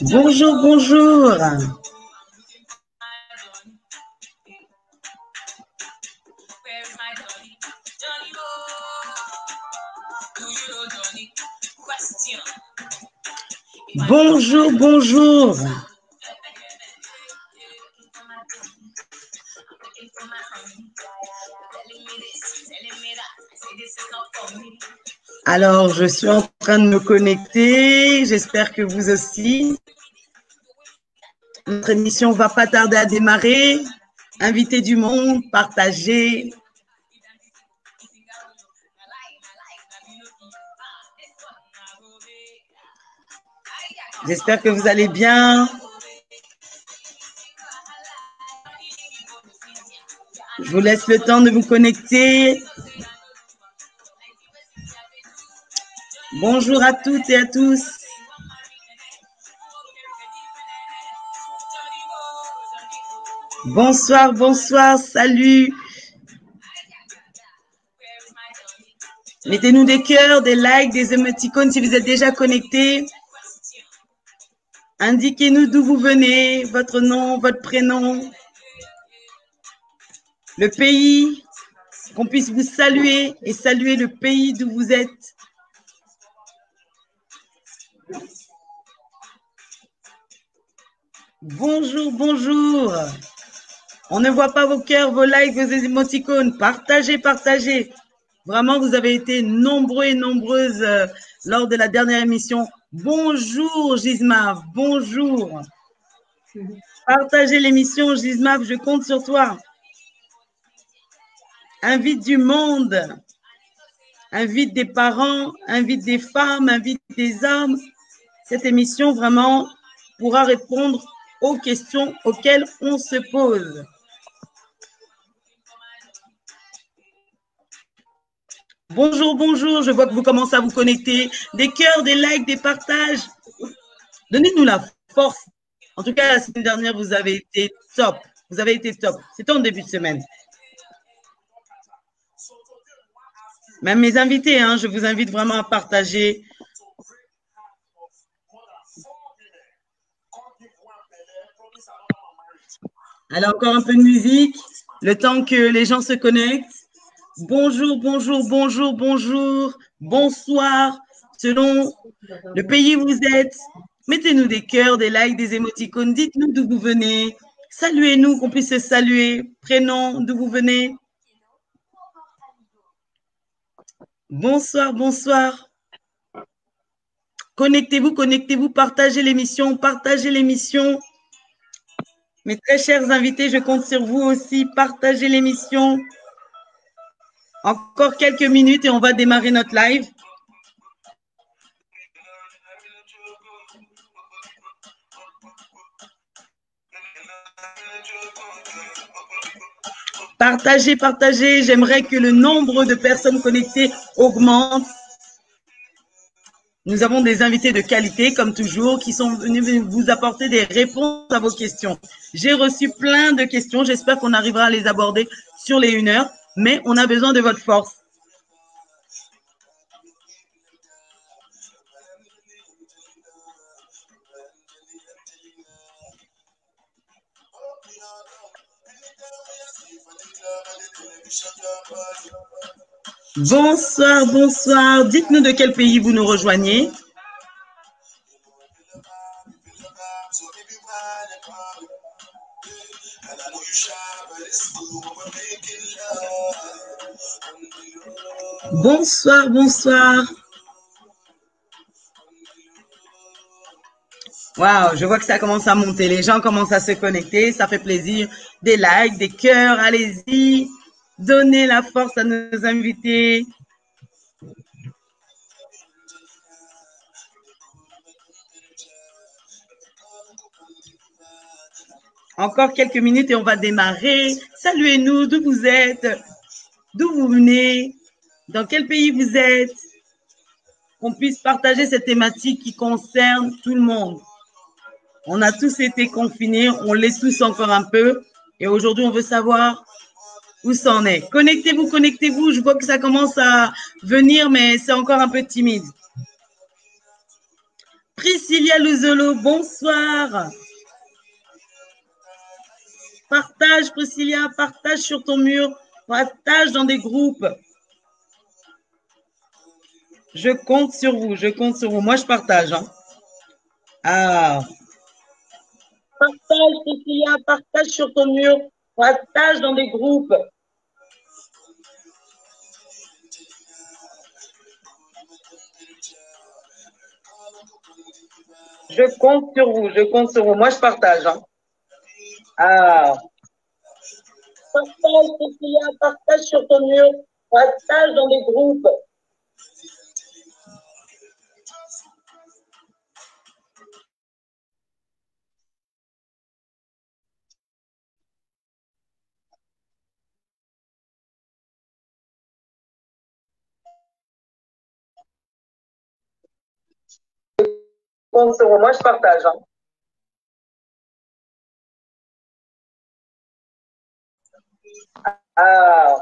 Bonjour, bonjour. Bonjour, bonjour. Alors, je suis en train de me connecter. J'espère que vous aussi. Notre émission ne va pas tarder à démarrer. Invitez du monde, partagez. J'espère que vous allez bien. Je vous laisse le temps de vous connecter. Bonjour à toutes et à tous. Bonsoir, bonsoir, salut. Mettez-nous des cœurs, des likes, des émoticônes si vous êtes déjà connectés. Indiquez-nous d'où vous venez, votre nom, votre prénom, le pays, qu'on puisse vous saluer et saluer le pays d'où vous êtes. Bonjour, bonjour. On ne voit pas vos cœurs, vos likes, vos émoticônes. Partagez, partagez. Vraiment, vous avez été nombreux et nombreuses lors de la dernière émission. Bonjour, Gismav. Bonjour. Partagez l'émission, Gismav. Je compte sur toi. Invite du monde. Invite des parents, invite des femmes, invite des hommes. Cette émission, vraiment, pourra répondre aux questions auxquelles on se pose. Bonjour, bonjour, je vois que vous commencez à vous connecter. Des cœurs, des likes, des partages. Donnez-nous la force. En tout cas, la semaine dernière, vous avez été top. Vous avez été top. C'était en début de semaine. Même mes invités, hein, je vous invite vraiment à partager. Alors, encore un peu de musique, le temps que les gens se connectent. Bonjour, bonjour, bonjour, bonjour, bonsoir, selon le pays où vous êtes. Mettez-nous des cœurs, des likes, des émoticônes. Dites-nous d'où vous venez. Saluez-nous, qu'on puisse se saluer. Prénom, d'où vous venez. Bonsoir, bonsoir. Connectez-vous, connectez-vous, partagez l'émission, partagez l'émission. Mes très chers invités, je compte sur vous aussi. Partagez l'émission. Encore quelques minutes et on va démarrer notre live. Partagez, partagez. J'aimerais que le nombre de personnes connectées augmente. Nous avons des invités de qualité, comme toujours, qui sont venus vous apporter des réponses à vos questions. J'ai reçu plein de questions. J'espère qu'on arrivera à les aborder sur les 1 heure, mais on a besoin de votre force. Bonsoir, bonsoir. Dites-nous de quel pays vous nous rejoignez. Bonsoir, bonsoir. Waouh, je vois que ça commence à monter. Les gens commencent à se connecter. Ça fait plaisir. Des likes, des cœurs. Allez-y. Donnez la force à nos invités. Encore quelques minutes et on va démarrer. Saluez-nous, d'où vous êtes, d'où vous venez, dans quel pays vous êtes, qu'on puisse partager cette thématique qui concerne tout le monde. On a tous été confinés, on l'est tous encore un peu. Et aujourd'hui, on veut savoir où ça en est. Connectez-vous, connectez-vous. Je vois que ça commence à venir, mais c'est encore un peu timide. Priscilla Luzolo, bonsoir. Partage, Priscilla, partage sur ton mur, partage dans des groupes. Je compte sur vous, je compte sur vous. Moi, je partage. Hein. Ah. Partage, Priscilla, partage sur ton mur, partage dans des groupes. Je compte sur vous, je compte sur vous. Moi, je partage. Hein. Ah. Partage, Priscilla, partage sur ton mur, partage dans des groupes. Moi, je partage. Hein. Ah.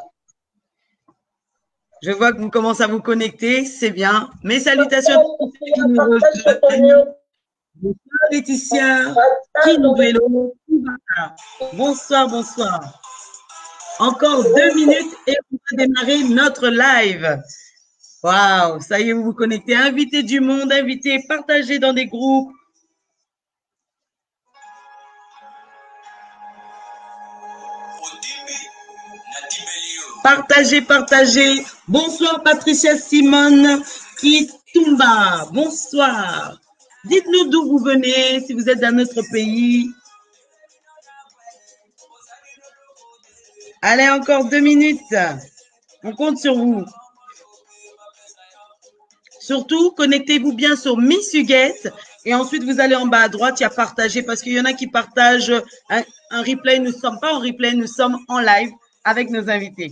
Je vois que vous commencez à vous connecter, c'est bien. Mes salutations qui nous rejoignent. Bonsoir Laetitia, qui nous vélo. Bonsoir, bonsoir. Encore 2 minutes et on va démarrer notre live. Waouh, ça y est, vous vous connectez. Invitez du monde, invitez, partagez dans des groupes. Partagez, partagez. Bonsoir Patricia Simone Kitumba. Bonsoir. Dites-nous d'où vous venez, si vous êtes dans notre pays. Allez, encore 2 minutes. On compte sur vous. Surtout, connectez-vous bien sur Miss Huguette et ensuite vous allez en bas à droite, il y a partager parce qu'il y en a qui partagent un replay. Nous ne sommes pas en replay, nous sommes en live avec nos invités.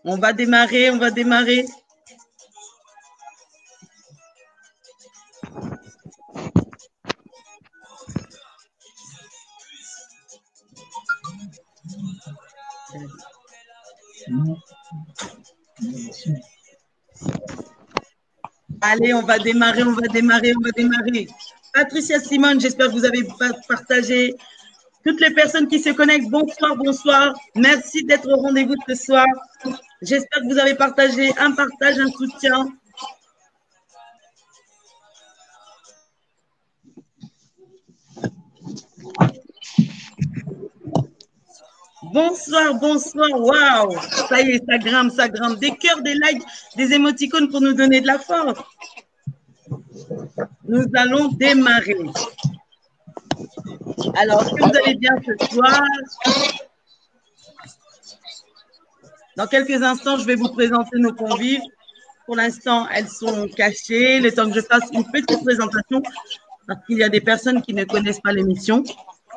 On va démarrer, on va démarrer. Allez, on va démarrer, on va démarrer, on va démarrer. Patricia Simone, j'espère que vous avez partagé. Toutes les personnes qui se connectent, bonsoir, bonsoir. Merci d'être au rendez-vous ce soir. J'espère que vous avez partagé un partage, un soutien. Bonsoir, bonsoir, waouh, ça y est, ça grimpe, ça grimpe. Des cœurs, des likes, des émoticônes pour nous donner de la force. Nous allons démarrer. Alors, est-ce que vous allez bien ce soir? Dans quelques instants, je vais vous présenter nos convives. Pour l'instant, elles sont cachées. Le temps que je fasse une petite présentation, parce qu'il y a des personnes qui ne connaissent pas l'émission.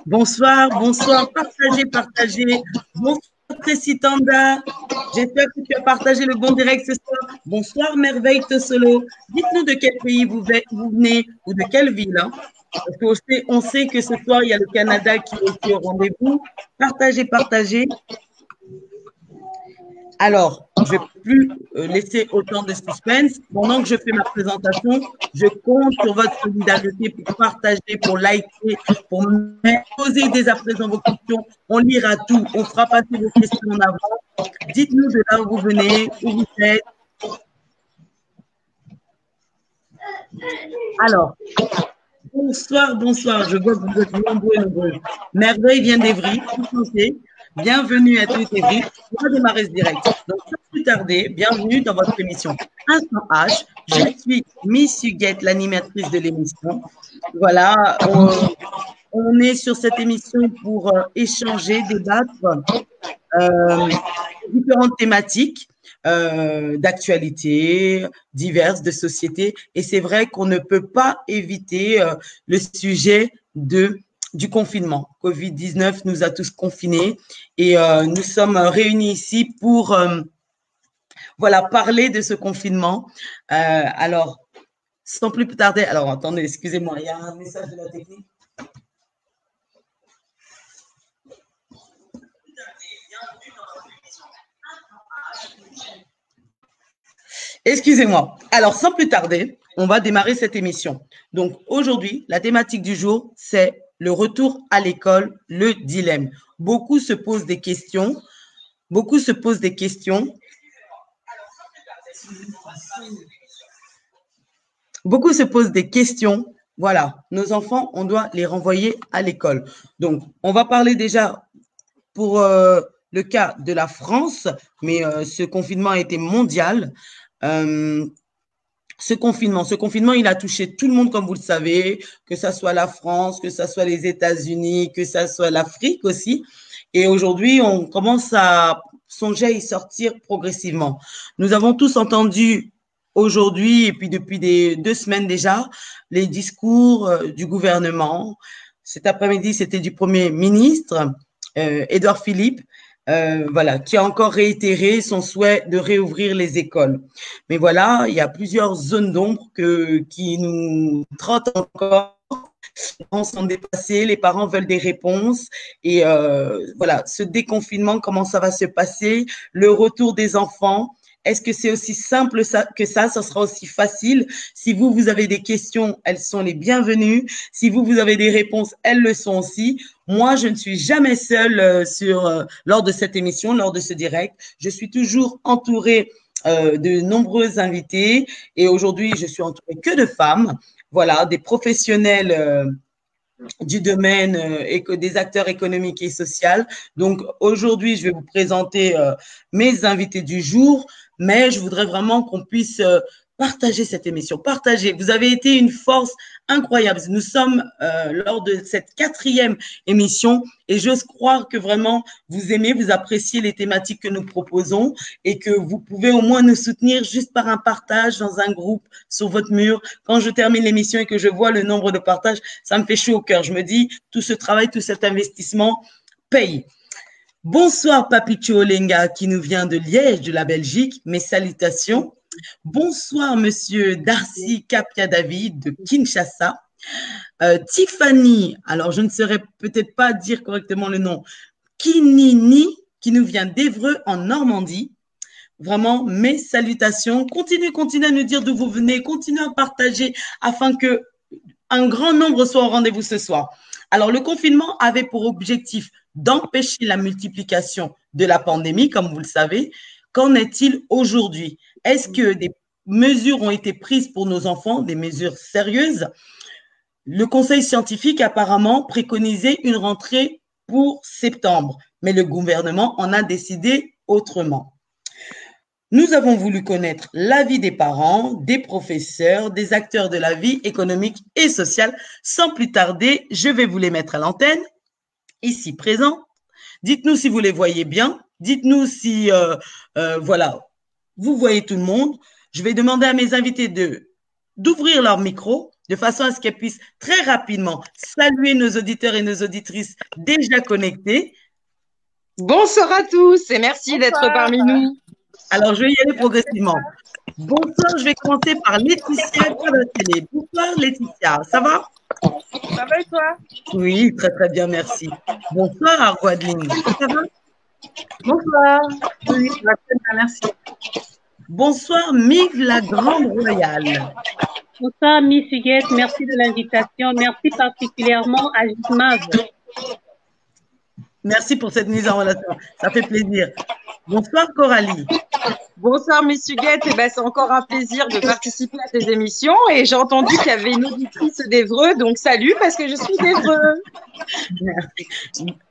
Bonsoir, bonsoir, partagez, partagez. Bonsoir, Tessie Tanda. J'espère que tu as partagé le bon direct ce soir. Bonsoir, Merveille Tossolo. Dites-nous de quel pays vous venez ou de quelle ville. Hein? Parce qu'on sait que ce soir, il y a le Canada qui est aussi au rendez-vous. Partagez, partagez. Alors, je ne vais plus laisser autant de suspense. Pendant que je fais ma présentation, je compte sur votre solidarité pour partager, pour liker, pour poser dès à présent vos questions. On lira tout, on fera passer vos questions en avant. Dites-nous de là où vous venez, où vous êtes. Alors, bonsoir, bonsoir. Je vois que vous êtes nombreux. Merveille vient d'Evry, bienvenue à tous Evry. On va démarrer ce direct. Donc, sans plus tarder, bienvenue dans votre émission Instant H. Je suis Miss Huguette, l'animatrice de l'émission. Voilà, on est sur cette émission pour échanger, débattre différentes thématiques d'actualité diverses, de société. Et c'est vrai qu'on ne peut pas éviter le sujet du confinement. Covid-19 nous a tous confinés et nous sommes réunis ici pour voilà, parler de ce confinement. Alors, sans plus tarder, alors attendez, excusez-moi, il y a un message de la technique. Excusez-moi. Alors, sans plus tarder, on va démarrer cette émission. Donc, aujourd'hui, la thématique du jour, c'est le retour à l'école, le dilemme. Beaucoup se posent des questions. Beaucoup se posent des questions. Beaucoup se posent des questions. Voilà, nos enfants, on doit les renvoyer à l'école. Donc, on va parler déjà pour le cas de la France, mais ce confinement a été mondial. Ce confinement, il a touché tout le monde, comme vous le savez, que ce soit la France, que ce soit les États-Unis, que ce soit l'Afrique aussi. Et aujourd'hui, on commence à songer à y sortir progressivement. Nous avons tous entendu aujourd'hui, et puis depuis 2 semaines déjà, les discours du gouvernement. Cet après-midi, c'était du Premier ministre, Édouard Philippe, voilà, qui a encore réitéré son souhait de réouvrir les écoles. Mais voilà, il y a plusieurs zones d'ombre qui nous trottent encore. Les parents sont dépassés, les parents veulent des réponses. Et voilà, ce déconfinement, comment ça va se passer? Le retour des enfants. Est-ce que c'est aussi simple que ça sera aussi facile? Si vous avez des questions, elles sont les bienvenues. Si vous avez des réponses, elles le sont aussi. Moi, je ne suis jamais seule lors de cette émission, lors de ce direct. Je suis toujours entourée de nombreux invités et aujourd'hui, je suis entourée que de femmes. Voilà, des professionnels du domaine et des acteurs économiques et sociaux. Donc, aujourd'hui, je vais vous présenter mes invités du jour, mais je voudrais vraiment qu'on puisse partager cette émission, partager. Vous avez été une force incroyable. Nous sommes lors de cette 4e émission et j'ose croire que vraiment vous aimez, vous appréciez les thématiques que nous proposons et que vous pouvez au moins nous soutenir juste par un partage dans un groupe sur votre mur. Quand je termine l'émission et que je vois le nombre de partages, ça me fait chaud au cœur. Je me dis, tout ce travail, tout cet investissement paye. Bonsoir Papicho Olenga qui nous vient de Liège, de la Belgique. Mes salutations. Bonsoir Monsieur Darcy Capia David de Kinshasa. Tiffany, alors je ne saurais peut-être pas dire correctement le nom, Kinini qui nous vient d'Évreux en Normandie. Vraiment, mes salutations. Continuez à nous dire d'où vous venez, continuez à partager afin que un grand nombre soit au rendez-vous ce soir. Alors, le confinement avait pour objectif d'empêcher la multiplication de la pandémie, comme vous le savez. Qu'en est-il aujourd'hui? Est-ce que des mesures ont été prises pour nos enfants, des mesures sérieuses? Le conseil scientifique apparemment préconisait une rentrée pour septembre, mais le gouvernement en a décidé autrement. Nous avons voulu connaître l'avis des parents, des professeurs, des acteurs de la vie économique et sociale. Sans plus tarder, je vais vous les mettre à l'antenne, ici présents. Dites-nous si vous les voyez bien. Dites-nous si, voilà, vous voyez tout le monde. Je vais demander à mes invités d'ouvrir leur micro de façon à ce qu'elles puissent très rapidement saluer nos auditeurs et nos auditrices déjà connectés. Bonsoir à tous et merci d'être parmi nous. Alors, je vais y aller progressivement. Bonsoir, je vais commencer par Laetitia de la télé. Bonsoir Laetitia, ça va? Ça va et toi? Oui, très très bien, merci. Bonsoir Gwadeline, ça va? Bonsoir. Oui, ça va très bien, merci. Bonsoir Mive la Grande Royale. Bonsoir Miss Huguette, merci de l'invitation. Merci particulièrement à Gismave. Merci pour cette mise en relation, ça fait plaisir. Bonsoir Coralie. Bonsoir Miss Huguette, eh ben, c'est encore un plaisir de participer à tes émissions et j'ai entendu qu'il y avait une auditrice d'Évreux, donc salut parce que je suis d'Évreux. Merci.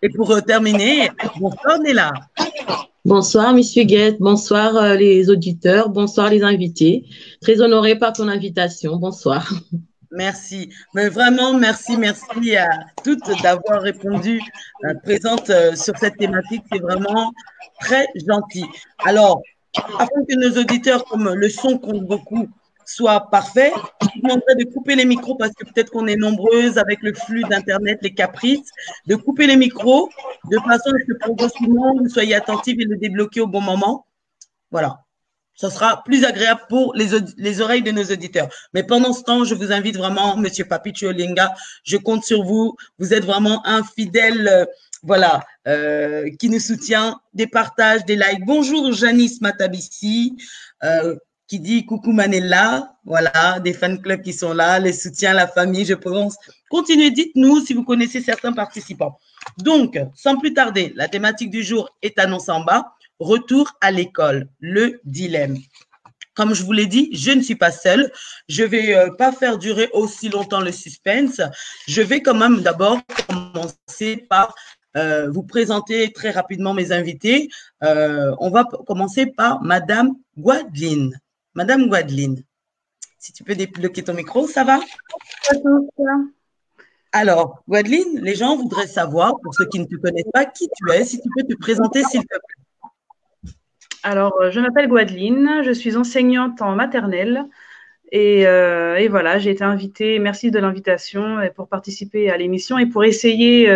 Et pour terminer, bonsoir Néla. Bonsoir Miss Huguette, bonsoir les auditeurs, bonsoir les invités. Très honorée par ton invitation, bonsoir. Merci. Mais vraiment, merci à toutes d'avoir répondu présente sur cette thématique. C'est vraiment très gentil. Alors, afin que nos auditeurs, comme le son compte beaucoup, soit parfait. Je vous demanderai de couper les micros parce que peut-être qu'on est nombreuses avec le flux d'Internet, les caprices, de couper les micros de façon à ce que progressivement vous soyez attentifs et le débloquer au bon moment. Voilà. Ça sera plus agréable pour les oreilles de nos auditeurs. Mais pendant ce temps, je vous invite vraiment, Monsieur Papicho Olinga, je compte sur vous. Vous êtes vraiment un fidèle, voilà, qui nous soutient, des partages, des likes. Bonjour Janice Matabissi, qui dit coucou Manella. Voilà, des fan clubs qui sont là, les soutiens, la famille, je pense. Continuez, dites-nous si vous connaissez certains participants. Donc, sans plus tarder, la thématique du jour est annoncée en bas. Retour à l'école, le dilemme. Comme je vous l'ai dit, je ne suis pas seule. Je ne vais pas faire durer aussi longtemps le suspense. Je vais quand même d'abord commencer par vous présenter très rapidement mes invités. On va commencer par Madame Gwadeline. Madame Gwadeline, si tu peux débloquer ton micro, ça va? Alors, Gwadeline, les gens voudraient savoir, pour ceux qui ne te connaissent pas, qui tu es, si tu peux te présenter, s'il te plaît. Alors, je m'appelle Gwadeline, je suis enseignante en maternelle et voilà, j'ai été invitée, merci de l'invitation pour participer à l'émission et pour essayer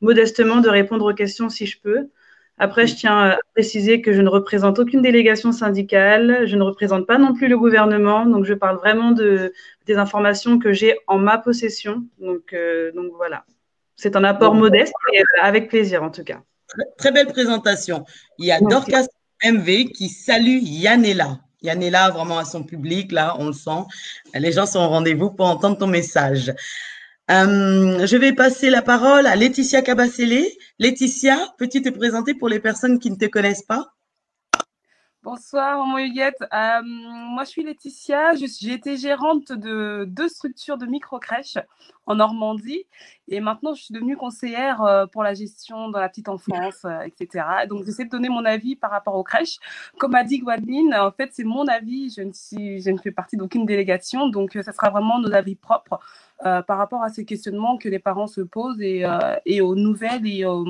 modestement de répondre aux questions si je peux. Après, je tiens à préciser que je ne représente aucune délégation syndicale, je ne représente pas non plus le gouvernement, donc je parle vraiment des informations que j'ai en ma possession. Donc voilà, c'est un apport modeste et avec plaisir en tout cas. Très belle présentation. Il y a Dorcas MV qui salue Yanela. Yanela, vraiment à son public, là, on le sent. Les gens sont au rendez-vous pour entendre ton message. Je vais passer la parole à Laetitia Cabacele. Laetitia, peux-tu te présenter pour les personnes qui ne te connaissent pas? Bonsoir, maman Huguette. Moi, je suis Laetitia. J'ai été gérante de 2 structures de micro-crèches en Normandie. Et maintenant, je suis devenue conseillère pour la gestion dans la petite enfance, etc. Donc, j'essaie de donner mon avis par rapport aux crèches. Comme a dit Gwadeline, en fait, c'est mon avis. Je ne fais partie d'aucune délégation. Donc, ça sera vraiment nos avis propres par rapport à ces questionnements que les parents se posent et aux nouvelles et aux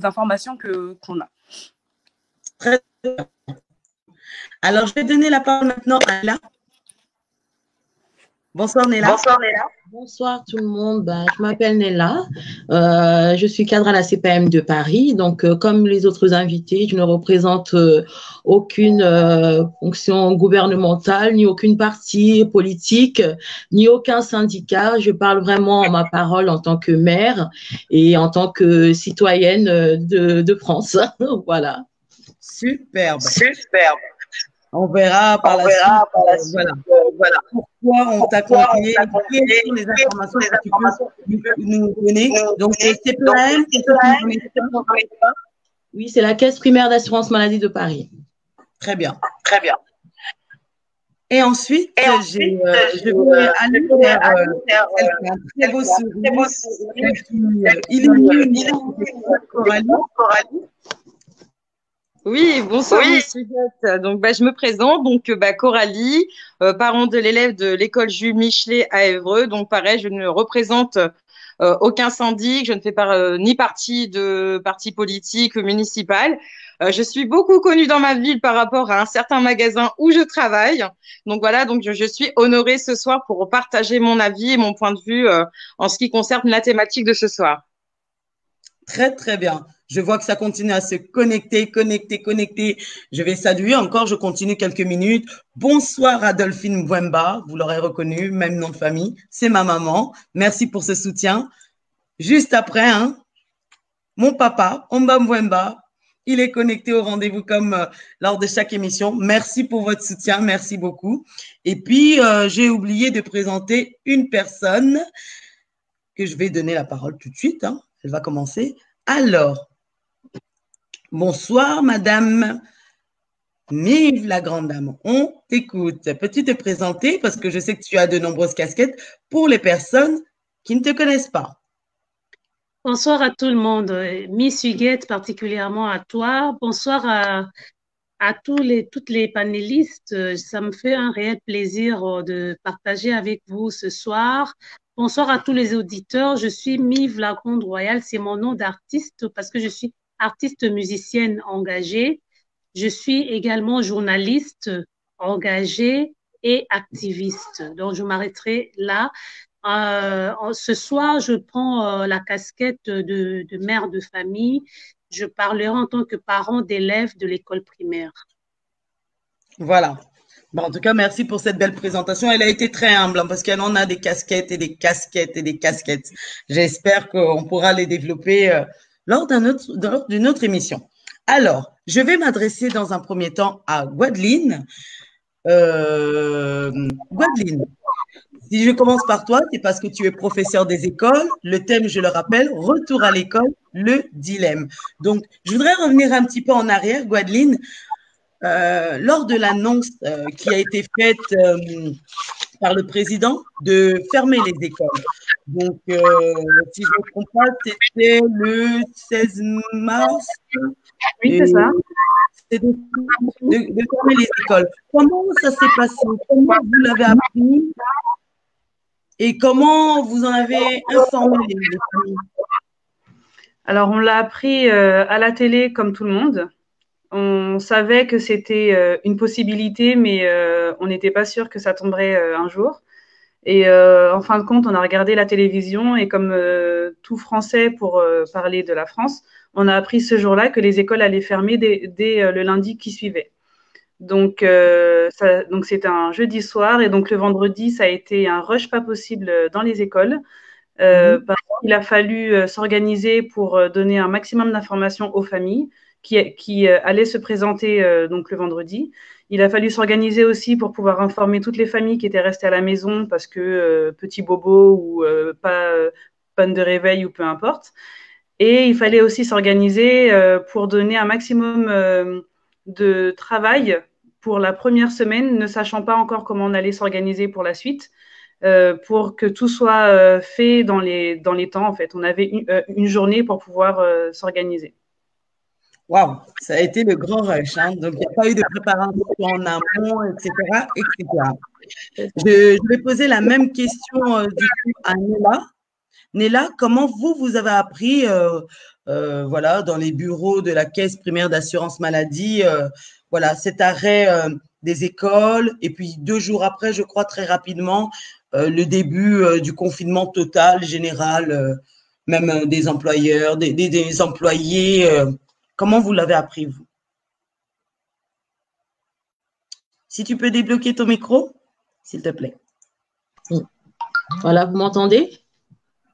informations qu'on a. Très bien. Alors, je vais donner la parole maintenant à Néla. Bonsoir Néla. Bonsoir Néla. Bonsoir tout le monde. Je m'appelle Néla. Je suis cadre à la CPM de Paris. Donc, comme les autres invités, je ne représente aucune fonction gouvernementale, ni aucune parti politique, ni aucun syndicat. Je parle vraiment en ma parole en tant que mère et en tant que citoyenne de France. Voilà. Superbe. Superbe. On verra par la suite. Voilà. Pourquoi on t'a confié, quelles sont les informations que tu peux nous donner. Donc, c'est CPM, oui, c'est la Caisse primaire d'assurance maladie de Paris. Très bien. Très bien. Et ensuite, je vais aller vers un très beau sourire qui illumine Coralie. Oui, bonsoir, Monsieur Guette. Donc, je me présente. Donc, Coralie, parent de l'élève de l'école Jules Michelet à Évreux. Donc, pareil, je ne représente aucun syndic. Je ne fais ni partie politique ou municipal. Je suis beaucoup connue dans ma ville par rapport à un certain magasin où je travaille. Donc, voilà. Donc, je suis honorée ce soir pour partager mon avis et mon point de vue en ce qui concerne la thématique de ce soir. Très, très bien. Je vois que ça continue à se connecter. Je vais saluer encore, je continue quelques minutes. Bonsoir Adolphine Mbouemba, vous l'aurez reconnu, même nom de famille. C'est ma maman. Merci pour ce soutien. Juste après, mon papa, Omba Mbouemba, il est connecté au rendez-vous comme lors de chaque émission. Merci pour votre soutien, merci beaucoup. Et puis, j'ai oublié de présenter une personne que je vais donner la parole tout de suite. Elle va commencer. Alors, bonsoir, Madame Mive, la grande dame. On t'écoute. Peux-tu te présenter parce que je sais que tu as de nombreuses casquettes pour les personnes qui ne te connaissent pas. Bonsoir à tout le monde. Miss Huguette, particulièrement à toi. Bonsoir à toutes les panélistes. Ça me fait un réel plaisir de partager avec vous ce soir. Bonsoir à tous les auditeurs. Je suis Mive la Grande Royale. C'est mon nom d'artiste parce que je suis artiste musicienne engagée. Je suis également journaliste engagée et activiste. Donc, je m'arrêterai là. Ce soir, je prends la casquette de mère de famille. Je parlerai en tant que parent d'élèves de l'école primaire. Voilà. Bon, en tout cas, merci pour cette belle présentation. Elle a été très humble hein, parce qu'elle en a des casquettes et des casquettes et des casquettes. J'espère qu'on pourra les développer lors d'une autre émission. Alors, je vais m'adresser dans un premier temps à Gwadeline. Gwadeline, si je commence par toi, c'est parce que tu es professeur des écoles. Le thème, je le rappelle, retour à l'école, le dilemme. Donc, je voudrais revenir un petit peu en arrière, Gwadeline. Lors de l'annonce qui a été faite par le président de fermer les écoles. Donc, si je ne me trompe pas, c'était le 16 mars. Oui, c'est ça. C'était de fermer les écoles. Comment ça s'est passé? Comment vous l'avez appris? Et comment vous en avez informé les familles? Alors, on l'a appris à la télé comme tout le monde. On savait que c'était une possibilité, mais on n'était pas sûr que ça tomberait un jour. Et en fin de compte, on a regardé la télévision et comme tout Français pour parler de la France, on a appris ce jour-là que les écoles allaient fermer dès le lundi qui suivait. Donc c'était un jeudi soir et donc le vendredi, ça a été un rush pas possible dans les écoles. Il a fallu s'organiser pour donner un maximum d'informations aux familles qui allaient se présenter donc le vendredi. Il a fallu s'organiser aussi pour pouvoir informer toutes les familles qui étaient restées à la maison parce que petit bobo ou pas panne de réveil ou peu importe. Et il fallait aussi s'organiser pour donner un maximum de travail pour la première semaine, ne sachant pas encore comment on allait s'organiser pour la suite. Pour que tout soit fait dans les temps, en fait. On avait une journée pour pouvoir s'organiser. Waouh, ça a été le grand rush. Hein? Donc, il n'y a pas eu de préparation en amont, etc. etc. Je vais poser la même question du coup à Néla. Néla, comment vous avez appris, voilà, dans les bureaux de la Caisse primaire d'assurance maladie, voilà, cet arrêt des écoles et puis 2 jours après, je crois très rapidement, le début du confinement total, général, même des employeurs, des employés. Comment vous l'avez appris, vous? Si tu peux débloquer ton micro, s'il te plaît. Voilà, vous m'entendez?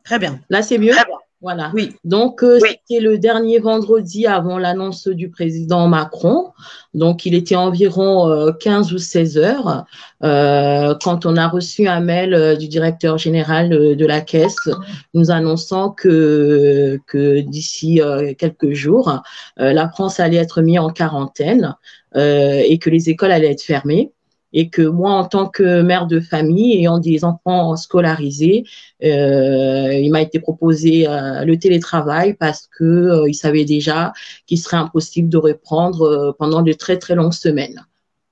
Très bien. Là, c'est mieux? Voilà. Oui. Donc, c'était le dernier vendredi avant l'annonce du président Macron. Donc, il était environ 15 ou 16 heures quand on a reçu un mail du directeur général de la Caisse nous annonçant que d'ici quelques jours, la France allait être mise en quarantaine et que les écoles allaient être fermées. Et que moi, en tant que mère de famille, ayant des enfants scolarisés, il m'a été proposé le télétravail parce que il savait déjà qu'il serait impossible de reprendre pendant de très très longues semaines.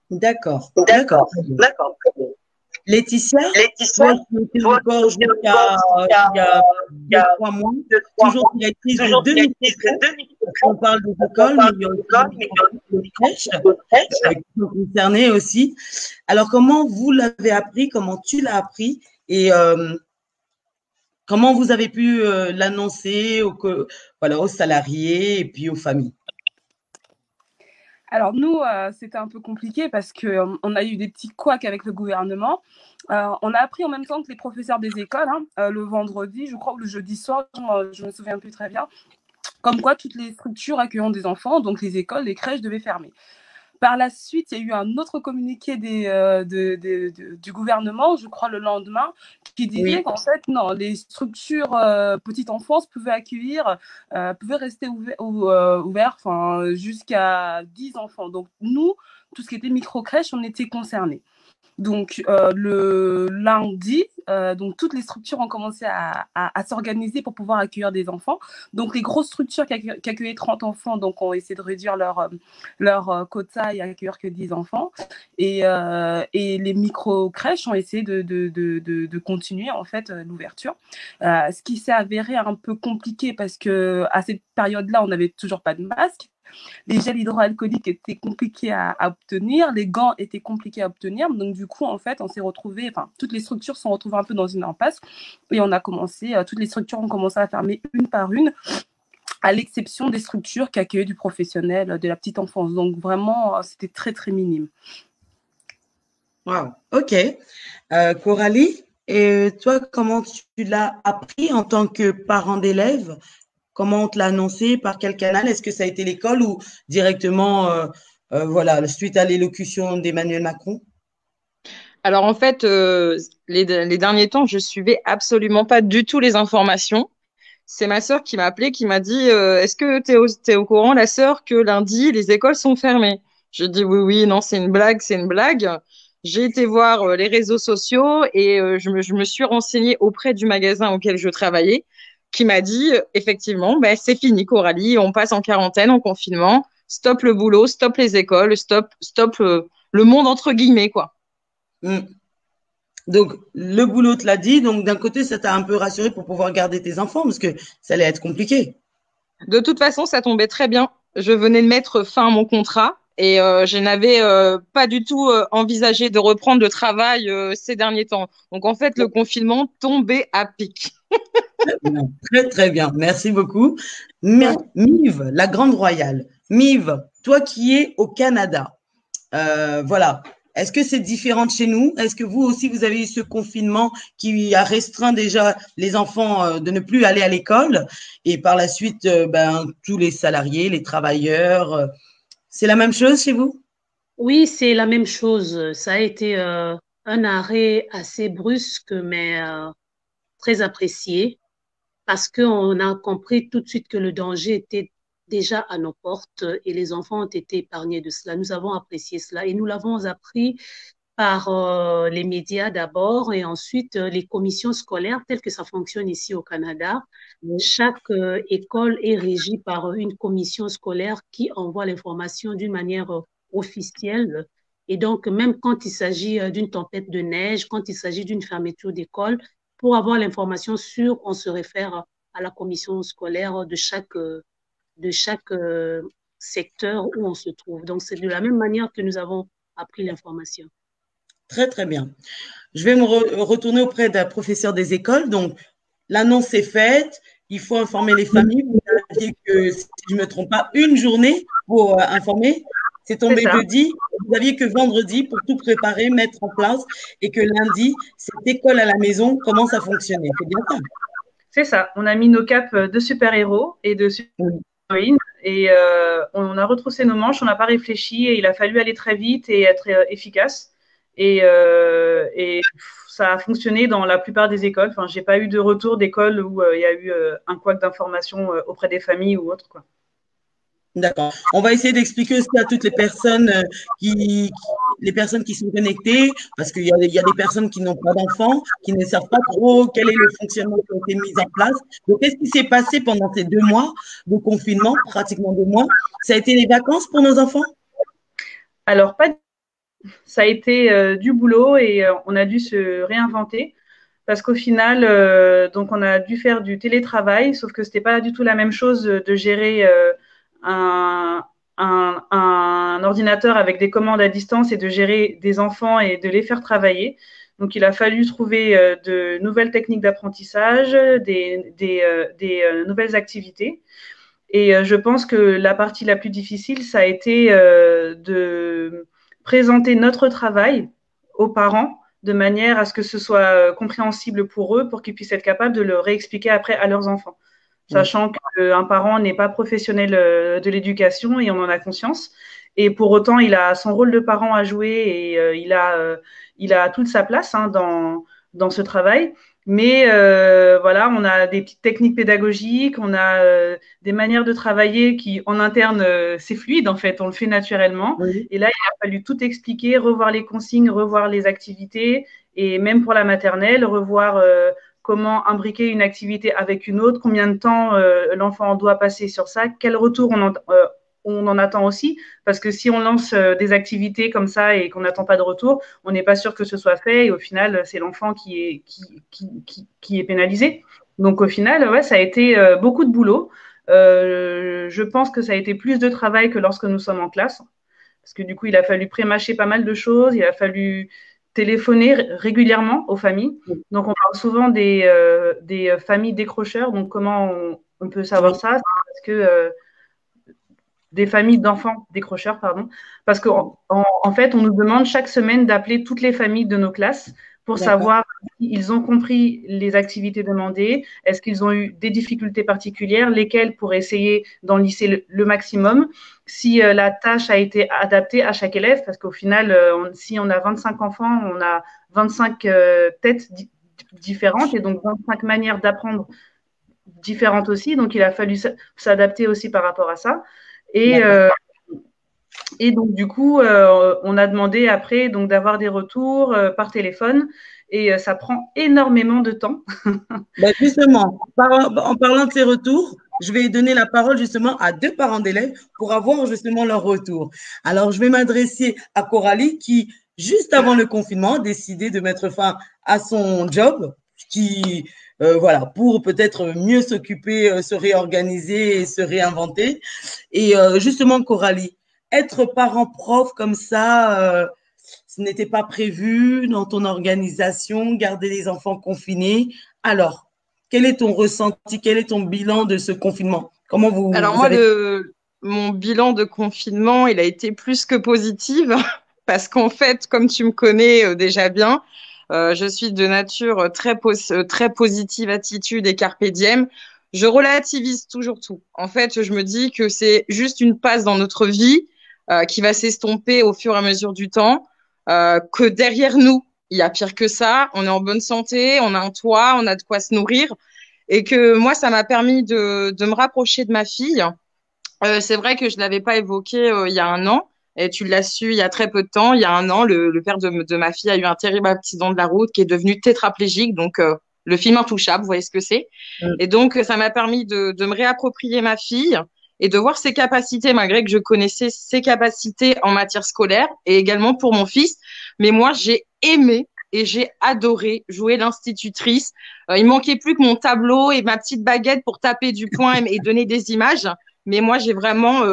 D'accord. Laetitia, toi, tu étais encore jusqu'à il y a 3 mois, toujours directrice de 2 microcrèches. On parle des écoles, mais il y a aussi des crèches qui sont concernées aussi. Alors, comment vous l'avez appris, comment tu l'as appris et comment vous avez pu l'annoncer aux salariés et puis aux familles? Alors nous, c'était un peu compliqué parce qu'on a eu des petits couacs avec le gouvernement. On a appris en même temps que les professeurs des écoles, le vendredi, je crois, ou le jeudi soir, je ne me souviens plus très bien, comme quoi toutes les structures accueillant des enfants, donc les écoles, les crèches, devaient fermer. Par la suite, il y a eu un autre communiqué du gouvernement, je crois le lendemain, qui disait qu'en fait, non, les structures petite enfance pouvaient accueillir, pouvaient rester ouvertes jusqu'à 10 enfants. Donc nous, tout ce qui était micro-crèche, on était concernés. Donc le lundi, donc toutes les structures ont commencé à s'organiser pour pouvoir accueillir des enfants. Donc les grosses structures qui accueillaient 30 enfants donc, ont essayé de réduire leur quota et accueillir que 10 enfants. Et les micro-crèches ont essayé de continuer en fait l'ouverture. Ce qui s'est avéré un peu compliqué parce qu'à cette période-là, on n'avait toujours pas de masque. Les gels hydroalcooliques étaient compliqués à obtenir, les gants étaient compliqués à obtenir. Donc, du coup, en fait, on s'est retrouvés, enfin, toutes les structures se sont retrouvées un peu dans une impasse et on a commencé, toutes les structures ont commencé à fermer une par une, à l'exception des structures qui accueillaient du professionnel, de la petite enfance. Donc, vraiment, c'était très, très minime. Wow, ok. Coralie, et toi, comment tu l'as appris en tant que parent d'élève? Comment on te l'a annoncé? Par quel canal? Est-ce que ça a été l'école ou directement, voilà, suite à l'élocution d'Emmanuel Macron? Alors en fait, les derniers temps, je suivais absolument pas du tout les informations. C'est ma sœur qui m'a appelé, qui m'a dit est-ce que t'es au courant, la sœur, que lundi, les écoles sont fermées? Je dis oui, oui, non, c'est une blague, c'est une blague. J'ai été voir les réseaux sociaux et je me suis renseignée auprès du magasin auquel je travaillais, qui m'a dit effectivement, ben, c'est fini, Coralie, on passe en quarantaine, en confinement, stop le boulot, stop les écoles, stop le monde entre guillemets, quoi. Donc, le boulot te l'a dit. Donc, d'un côté, ça t'a un peu rassuré pour pouvoir garder tes enfants parce que ça allait être compliqué. De toute façon, ça tombait très bien. Je venais de mettre fin à mon contrat et je n'avais pas du tout envisagé de reprendre le travail ces derniers temps. Donc, en fait, le confinement tombait à pic. Très, très bien. Merci beaucoup. Mive, la Grande Royale. Mive, toi qui es au Canada, voilà. Est-ce que c'est différent de chez nous? Est-ce que vous aussi, vous avez eu ce confinement qui a restreint déjà les enfants de ne plus aller à l'école et par la suite, tous les salariés, les travailleurs, c'est la même chose chez vous? Oui, c'est la même chose. Ça a été un arrêt assez brusque, mais très apprécié, parce qu'on a compris tout de suite que le danger était déjà à nos portes et les enfants ont été épargnés de cela. Nous avons apprécié cela et nous l'avons appris par les médias d'abord et ensuite les commissions scolaires telles que ça fonctionne ici au Canada. Chaque école est régie par une commission scolaire qui envoie l'information d'une manière officielle. Et donc, même quand il s'agit d'une tempête de neige, quand il s'agit d'une fermeture d'école, pour avoir l'information sûre, on se réfère à la commission scolaire de chaque secteur où on se trouve. Donc, c'est de la même manière que nous avons appris l'information. Très, très bien. Je vais me retourner auprès d'un professeur des écoles. Donc, l'annonce est faite. Il faut informer les familles. Vous aviez que, si je ne me trompe pas, une journée pour informer. C'est tombé jeudi. Vous aviez que vendredi pour tout préparer, mettre en place et que lundi, cette école à la maison commence à fonctionner. C'est bien ça? C'est ça. On a mis nos capes de super-héros et de super-héroïnes et on a retroussé nos manches, on n'a pas réfléchi et il a fallu aller très vite et être efficace. Et ça a fonctionné dans la plupart des écoles. Enfin, j'ai pas eu de retour d'école où il y a eu un couac d'informations auprès des familles ou autre, quoi. D'accord. On va essayer d'expliquer aussi à toutes les personnes qui sont connectées, parce qu'il y a des personnes qui n'ont pas d'enfants, qui ne savent pas trop quel est le fonctionnement qui a été mis en place. Donc, qu'est-ce qui s'est passé pendant ces 2 mois de confinement, pratiquement 2 mois? Ça a été les vacances pour nos enfants? Alors, pas. Ça a été du boulot et on a dû se réinventer. Parce qu'au final, donc on a dû faire du télétravail, sauf que c'était pas du tout la même chose de gérer un ordinateur avec des commandes à distance et de gérer des enfants et de les faire travailler. Donc, il a fallu trouver de nouvelles techniques d'apprentissage, des nouvelles activités. Et je pense que la partie la plus difficile, ça a été de présenter notre travail aux parents de manière à ce que ce soit compréhensible pour eux, pour qu'ils puissent être capables de le réexpliquer après à leurs enfants. Sachant qu'un parent n'est pas professionnel de l'éducation et on en a conscience. Et pour autant, il a son rôle de parent à jouer et il a toute sa place dans ce travail. Mais voilà, on a des petites techniques pédagogiques, on a des manières de travailler qui, en interne, c'est fluide en fait, on le fait naturellement. Oui. Et là, il a fallu tout expliquer, revoir les consignes, revoir les activités Et même pour la maternelle, revoir comment imbriquer une activité avec une autre, combien de temps l'enfant doit passer sur ça, quel retour on en attend aussi, parce que si on lance des activités comme ça et qu'on n'attend pas de retour, on n'est pas sûr que ce soit fait et au final, c'est l'enfant qui est pénalisé. Donc au final, ouais, ça a été beaucoup de boulot. Je pense que ça a été plus de travail que lorsque nous sommes en classe, parce que du coup, il a fallu prémâcher pas mal de choses, il a fallu téléphoner régulièrement aux familles. Donc on parle souvent des familles décrocheurs, donc comment on peut savoir ça? Parce que des familles d'enfants décrocheurs, pardon, parce qu'en en fait, on nous demande chaque semaine d'appeler toutes les familles de nos classes pour savoir s'ils ont compris les activités demandées, est-ce qu'ils ont eu des difficultés particulières, lesquelles pour essayer d'en lisser le maximum, si la tâche a été adaptée à chaque élève, parce qu'au final, si on a 25 enfants, on a 25 têtes différentes et donc 25 manières d'apprendre différentes aussi, donc il a fallu s'adapter aussi par rapport à ça. Et donc, du coup, on a demandé après donc, d'avoir des retours par téléphone et ça prend énormément de temps. Justement, en parlant de ces retours, je vais donner la parole justement à 2 parents d'élèves pour avoir justement leur retour. Alors, je vais m'adresser à Coralie qui, juste avant le confinement, a décidé de mettre fin à son job qui, voilà, pour peut-être mieux s'occuper, se réorganiser et se réinventer. Et justement, Coralie, être parent-prof comme ça, ce n'était pas prévu dans ton organisation, garder les enfants confinés. Alors, quel est ton ressenti, quel est ton bilan de ce confinement? Comment vous Alors moi, mon bilan de confinement, il a été plus que positif parce qu'en fait, comme tu me connais déjà bien, je suis de nature très positive attitude et carpe diem. Je relativise toujours tout. En fait, je me dis que c'est juste une passe dans notre vie qui va s'estomper au fur et à mesure du temps, que derrière nous, il y a pire que ça. On est en bonne santé, on a un toit, on a de quoi se nourrir. Et que moi, ça m'a permis de me rapprocher de ma fille. C'est vrai que je ne l'avais pas évoqué il y a un an. Et tu l'as su il y a très peu de temps. Il y a un an, le père de ma fille a eu un terrible accident de la route qui est devenu tétraplégique. Donc, le film Intouchable, vous voyez ce que c'est. Et donc, ça m'a permis de me réapproprier ma fille et de voir ses capacités, malgré que je connaissais ses capacités en matière scolaire et également pour mon fils. Mais moi, j'ai aimé et j'ai adoré jouer l'institutrice. Il manquait plus que mon tableau et ma petite baguette pour taper du poing et donner des images. Mais moi, j'ai vraiment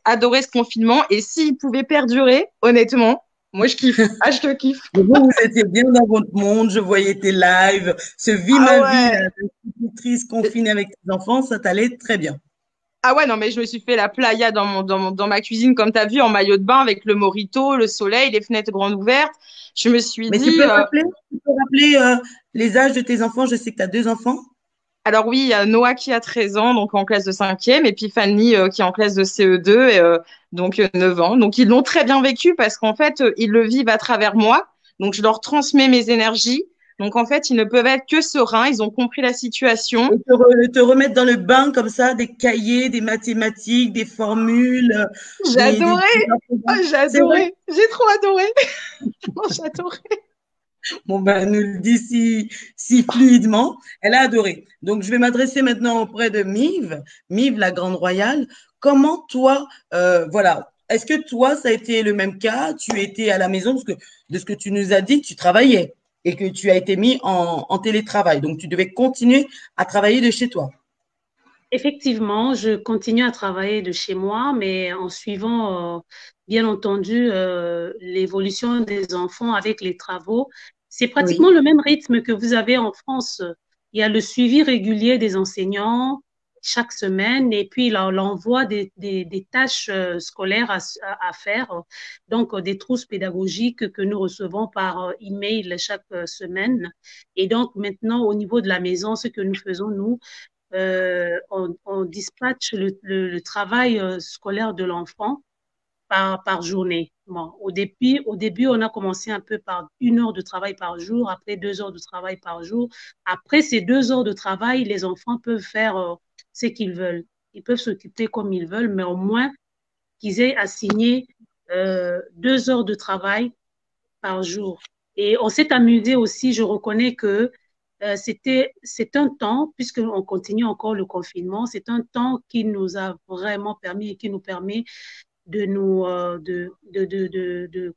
adoré ce confinement. Et s'il pouvait perdurer, honnêtement, moi, je kiffe. Ah, je te kiffe. Vous étiez bien dans votre monde, je voyais tes lives, ce vie ma vie, l'institutrice confinée avec tes enfants, ça t'allait très bien. Ah ouais, non, mais je me suis fait la playa dans ma cuisine, comme tu as vu, en maillot de bain, avec le mojito, le soleil, les fenêtres grandes ouvertes. Je me suis dit… Tu peux rappeler les âges de tes enfants? Je sais que tu as 2 enfants. Alors oui, il y a Noah qui a 13 ans, donc en classe de 5e, et puis Fanny qui est en classe de CE2, donc 9 ans. Donc ils l'ont très bien vécu parce qu'en fait, ils le vivent à travers moi. Donc je leur transmets mes énergies. Donc en fait, ils ne peuvent être que sereins. Ils ont compris la situation. Et te remettre dans le bain comme ça, des cahiers, des mathématiques, des formules. J'ai adoré. J'ai adoré. J'ai trop adoré. J'ai adoré. Bon, nous le dit si fluidement. Elle a adoré. Donc, je vais m'adresser maintenant auprès de Mive, la grande royale. Comment toi, voilà, est-ce que toi, ça a été le même cas? Tu étais à la maison, parce que de ce que tu nous as dit, tu travaillais et que tu as été mis en télétravail. Donc, tu devais continuer à travailler de chez toi. Effectivement, je continue à travailler de chez moi, mais en suivant, bien entendu, l'évolution des enfants avec les travaux. C'est pratiquement le même rythme que vous avez en France. Il y a le suivi régulier des emancignants chaque semaine et puis l'envoi des tâches scolaires à faire, donc des trousses pédagogiques que nous recevons par email chaque semaine. Et donc maintenant, au niveau de la maison, ce que nous faisons, nous, on dispatche le travail scolaire de l'enfant par journée. Bon, au début, on a commencé un peu par 1 heure de travail par jour, après 2 heures de travail par jour. Après ces 2 heures de travail, les enfants peuvent faire ce qu'ils veulent. Ils peuvent s'occuper comme ils veulent, mais au moins qu'ils aient assigné 2 heures de travail par jour. Et on s'est amusé aussi, je reconnais que c'est un temps, puisqu'on continue encore le confinement, c'est un temps qui nous a vraiment permis et qui nous permet de nous,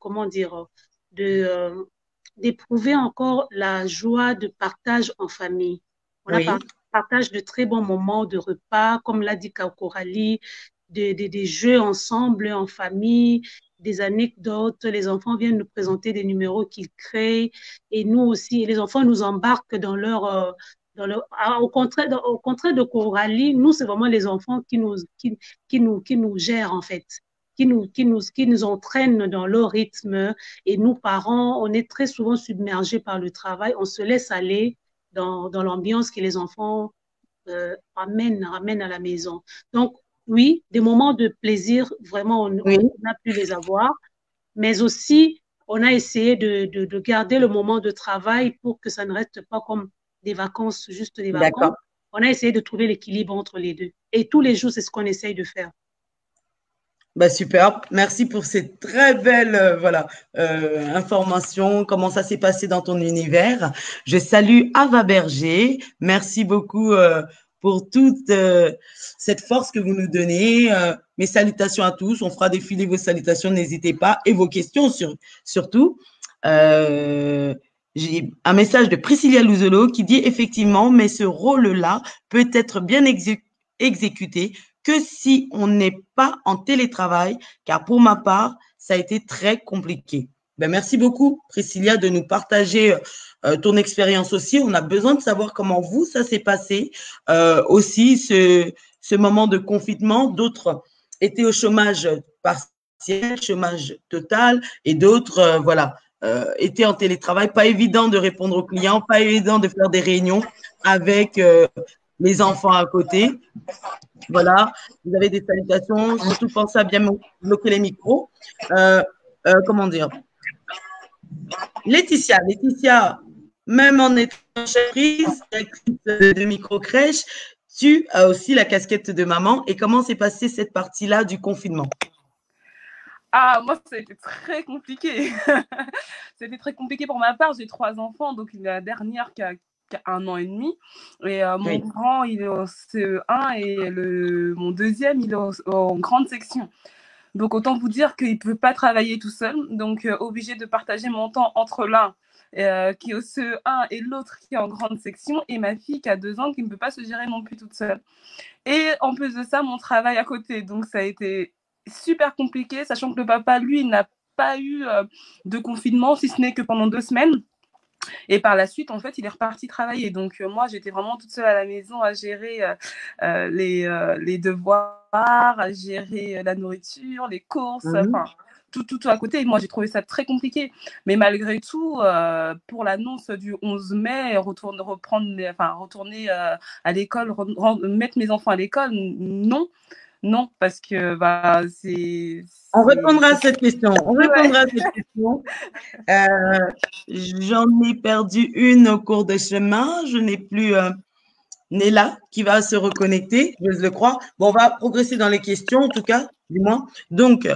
comment dire, d'éprouver encore la joie de partage en famille. On a partage de très bons moments de repas, comme l'a dit Coralie, des jeux ensemble en famille, des anecdotes. Les enfants viennent nous présenter des numéros qu'ils créent et nous aussi, les enfants nous embarquent dans leur au contraire de Coralie, nous, c'est vraiment les enfants qui nous gèrent en fait. Qui nous entraînent dans leur rythme. Et nous, parents, on est très souvent submergés par le travail. On se laisse aller dans l'ambiance que les enfants ramènent à la maison. Donc, oui, des moments de plaisir, vraiment, on a pu les avoir. Mais aussi, on a essayé de garder le moment de travail pour que ça ne reste pas comme des vacances, juste des vacances. On a essayé de trouver l'équilibre entre les deux. Et tous les jours, c'est ce qu'on essaye de faire. Bah, super, merci pour cette très belle information, comment ça s'est passé dans ton univers. Je salue Ava Berger, merci beaucoup pour toute cette force que vous nous donnez. Mes salutations à tous, on fera défiler vos salutations, n'hésitez pas, et vos questions surtout. J'ai un message de Priscilla Louzolo qui dit effectivement, mais ce rôle-là peut être bien exécuté que si on n'est pas en télétravail, car pour ma part, ça a été très compliqué. Ben, merci beaucoup, Priscilla, de nous partager ton expérience aussi. On a besoin de savoir comment vous, ça s'est passé. Aussi, ce moment de confinement, d'autres étaient au chômage partiel, chômage total, et d'autres, étaient en télétravail. Pas évident de répondre aux clients, pas évident de faire des réunions avec les enfants à côté. Voilà, vous avez des salutations, surtout pensez à bien bloquer les micros. Comment dire? Laetitia, même en étant chefrise, directrice de micro-crèche, tu as aussi la casquette de maman. Et comment s'est passée cette partie-là du confinement? Ah, moi, ça a été très compliqué. C'était très compliqué pour ma part. J'ai 3 enfants, donc la dernière qui a 1 an et demi. Et mon grand, il est au CE1 et mon deuxième, il est en grande section. Donc, autant vous dire qu'il ne peut pas travailler tout seul. Donc, obligé de partager mon temps entre l'un qui est au CE1 et l'autre qui est en grande section et ma fille qui a 2 ans qui ne peut pas se gérer non plus toute seule. Et en plus de ça, mon travail à côté. Donc, ça a été super compliqué, sachant que le papa, lui, n'a pas eu de confinement, si ce n'est que pendant 2 semaines. Et par la suite, en fait, il est reparti travailler. Donc, moi, j'étais vraiment toute seule à la maison à gérer les devoirs, à gérer la nourriture, les courses, enfin, tout à côté. Et moi, j'ai trouvé ça très compliqué. Mais malgré tout, pour l'annonce du 11 mai, retourner à l'école, mettre mes enfants à l'école, non, parce que c'est… On répondra à cette question. J'en ai perdu une au cours de chemin. Je n'ai plus Néla qui va se reconnecter, je le crois. Bon, on va progresser dans les questions, en tout cas, du moins. Donc,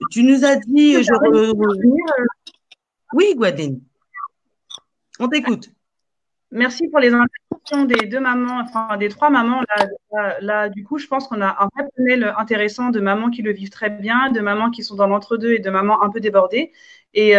tu nous as dit… Oui, Gwadine. On t'écoute. Merci pour les interventions des 2 mamans, enfin des 3 mamans. Là, du coup, je pense qu'on a un vrai panel intéressant de mamans qui le vivent très bien, de mamans qui sont dans l'entre-deux et de mamans un peu débordées. Et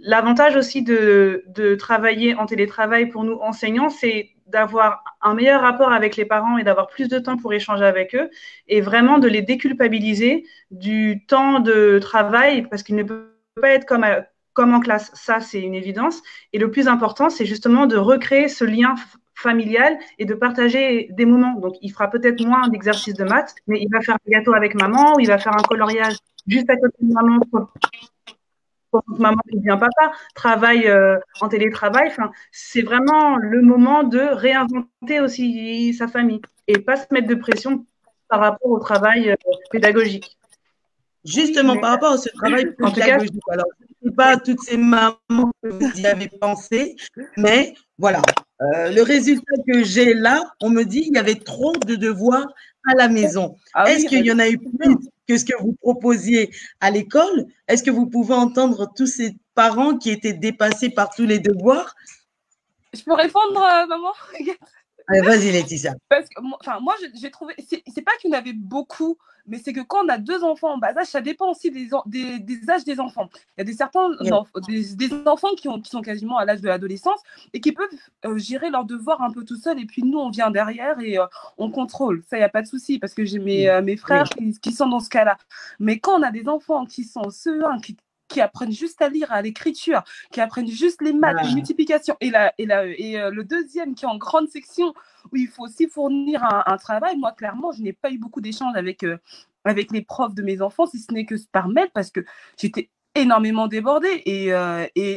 l'avantage aussi de travailler en télétravail pour nous enseignants, c'est d'avoir un meilleur rapport avec les parents et d'avoir plus de temps pour échanger avec eux et vraiment de les déculpabiliser du temps de travail parce qu'il ne peut pas être comme en classe, ça c'est une évidence. Et le plus important, c'est justement de recréer ce lien familial et de partager des moments. Donc, il fera peut-être moins d'exercices de maths, mais il va faire un gâteau avec maman ou il va faire un coloriage juste à côté de maman. Maman ou bien papa travaille en télétravail. Enfin, c'est vraiment le moment de réinventer aussi sa famille et pas se mettre de pression par rapport au travail pédagogique. Justement, par rapport à ce travail pédagogique, alors, je ne sais pas toutes ces mamans que vous y avez pensé, mais voilà, Le résultat que j'ai là, on me dit qu'il y avait trop de devoirs à la maison. Ah Est-ce oui, qu'il y en a eu plus que ce que vous proposiez à l'école? Est-ce que vous pouvez entendre tous ces parents qui étaient dépassés par tous les devoirs? je peux répondre, maman? Allez, vas-y, Laetitia. Parce que moi, j'ai trouvé, c'est pas qu'il y en avait beaucoup, mais c'est que quand on a 2 enfants en bas âge, ça dépend aussi des âges des enfants. Il y a des enfants qui sont quasiment à l'âge de l'adolescence et qui peuvent gérer leurs devoirs un peu tout seuls. Et puis nous, on vient derrière et on contrôle. Ça, il n'y a pas de souci parce que j'ai mes frères qui sont dans ce cas-là. Mais quand on a des enfants qui sont CE1, qui apprennent juste à lire, à l'écriture, qui apprennent juste les maths, les multiplications, et le deuxième qui est en grande section, où il faut aussi fournir un travail. Moi, clairement, je n'ai pas eu beaucoup d'échanges avec les profs de mes enfants, si ce n'est que par mail, parce que j'étais énormément débordée. Et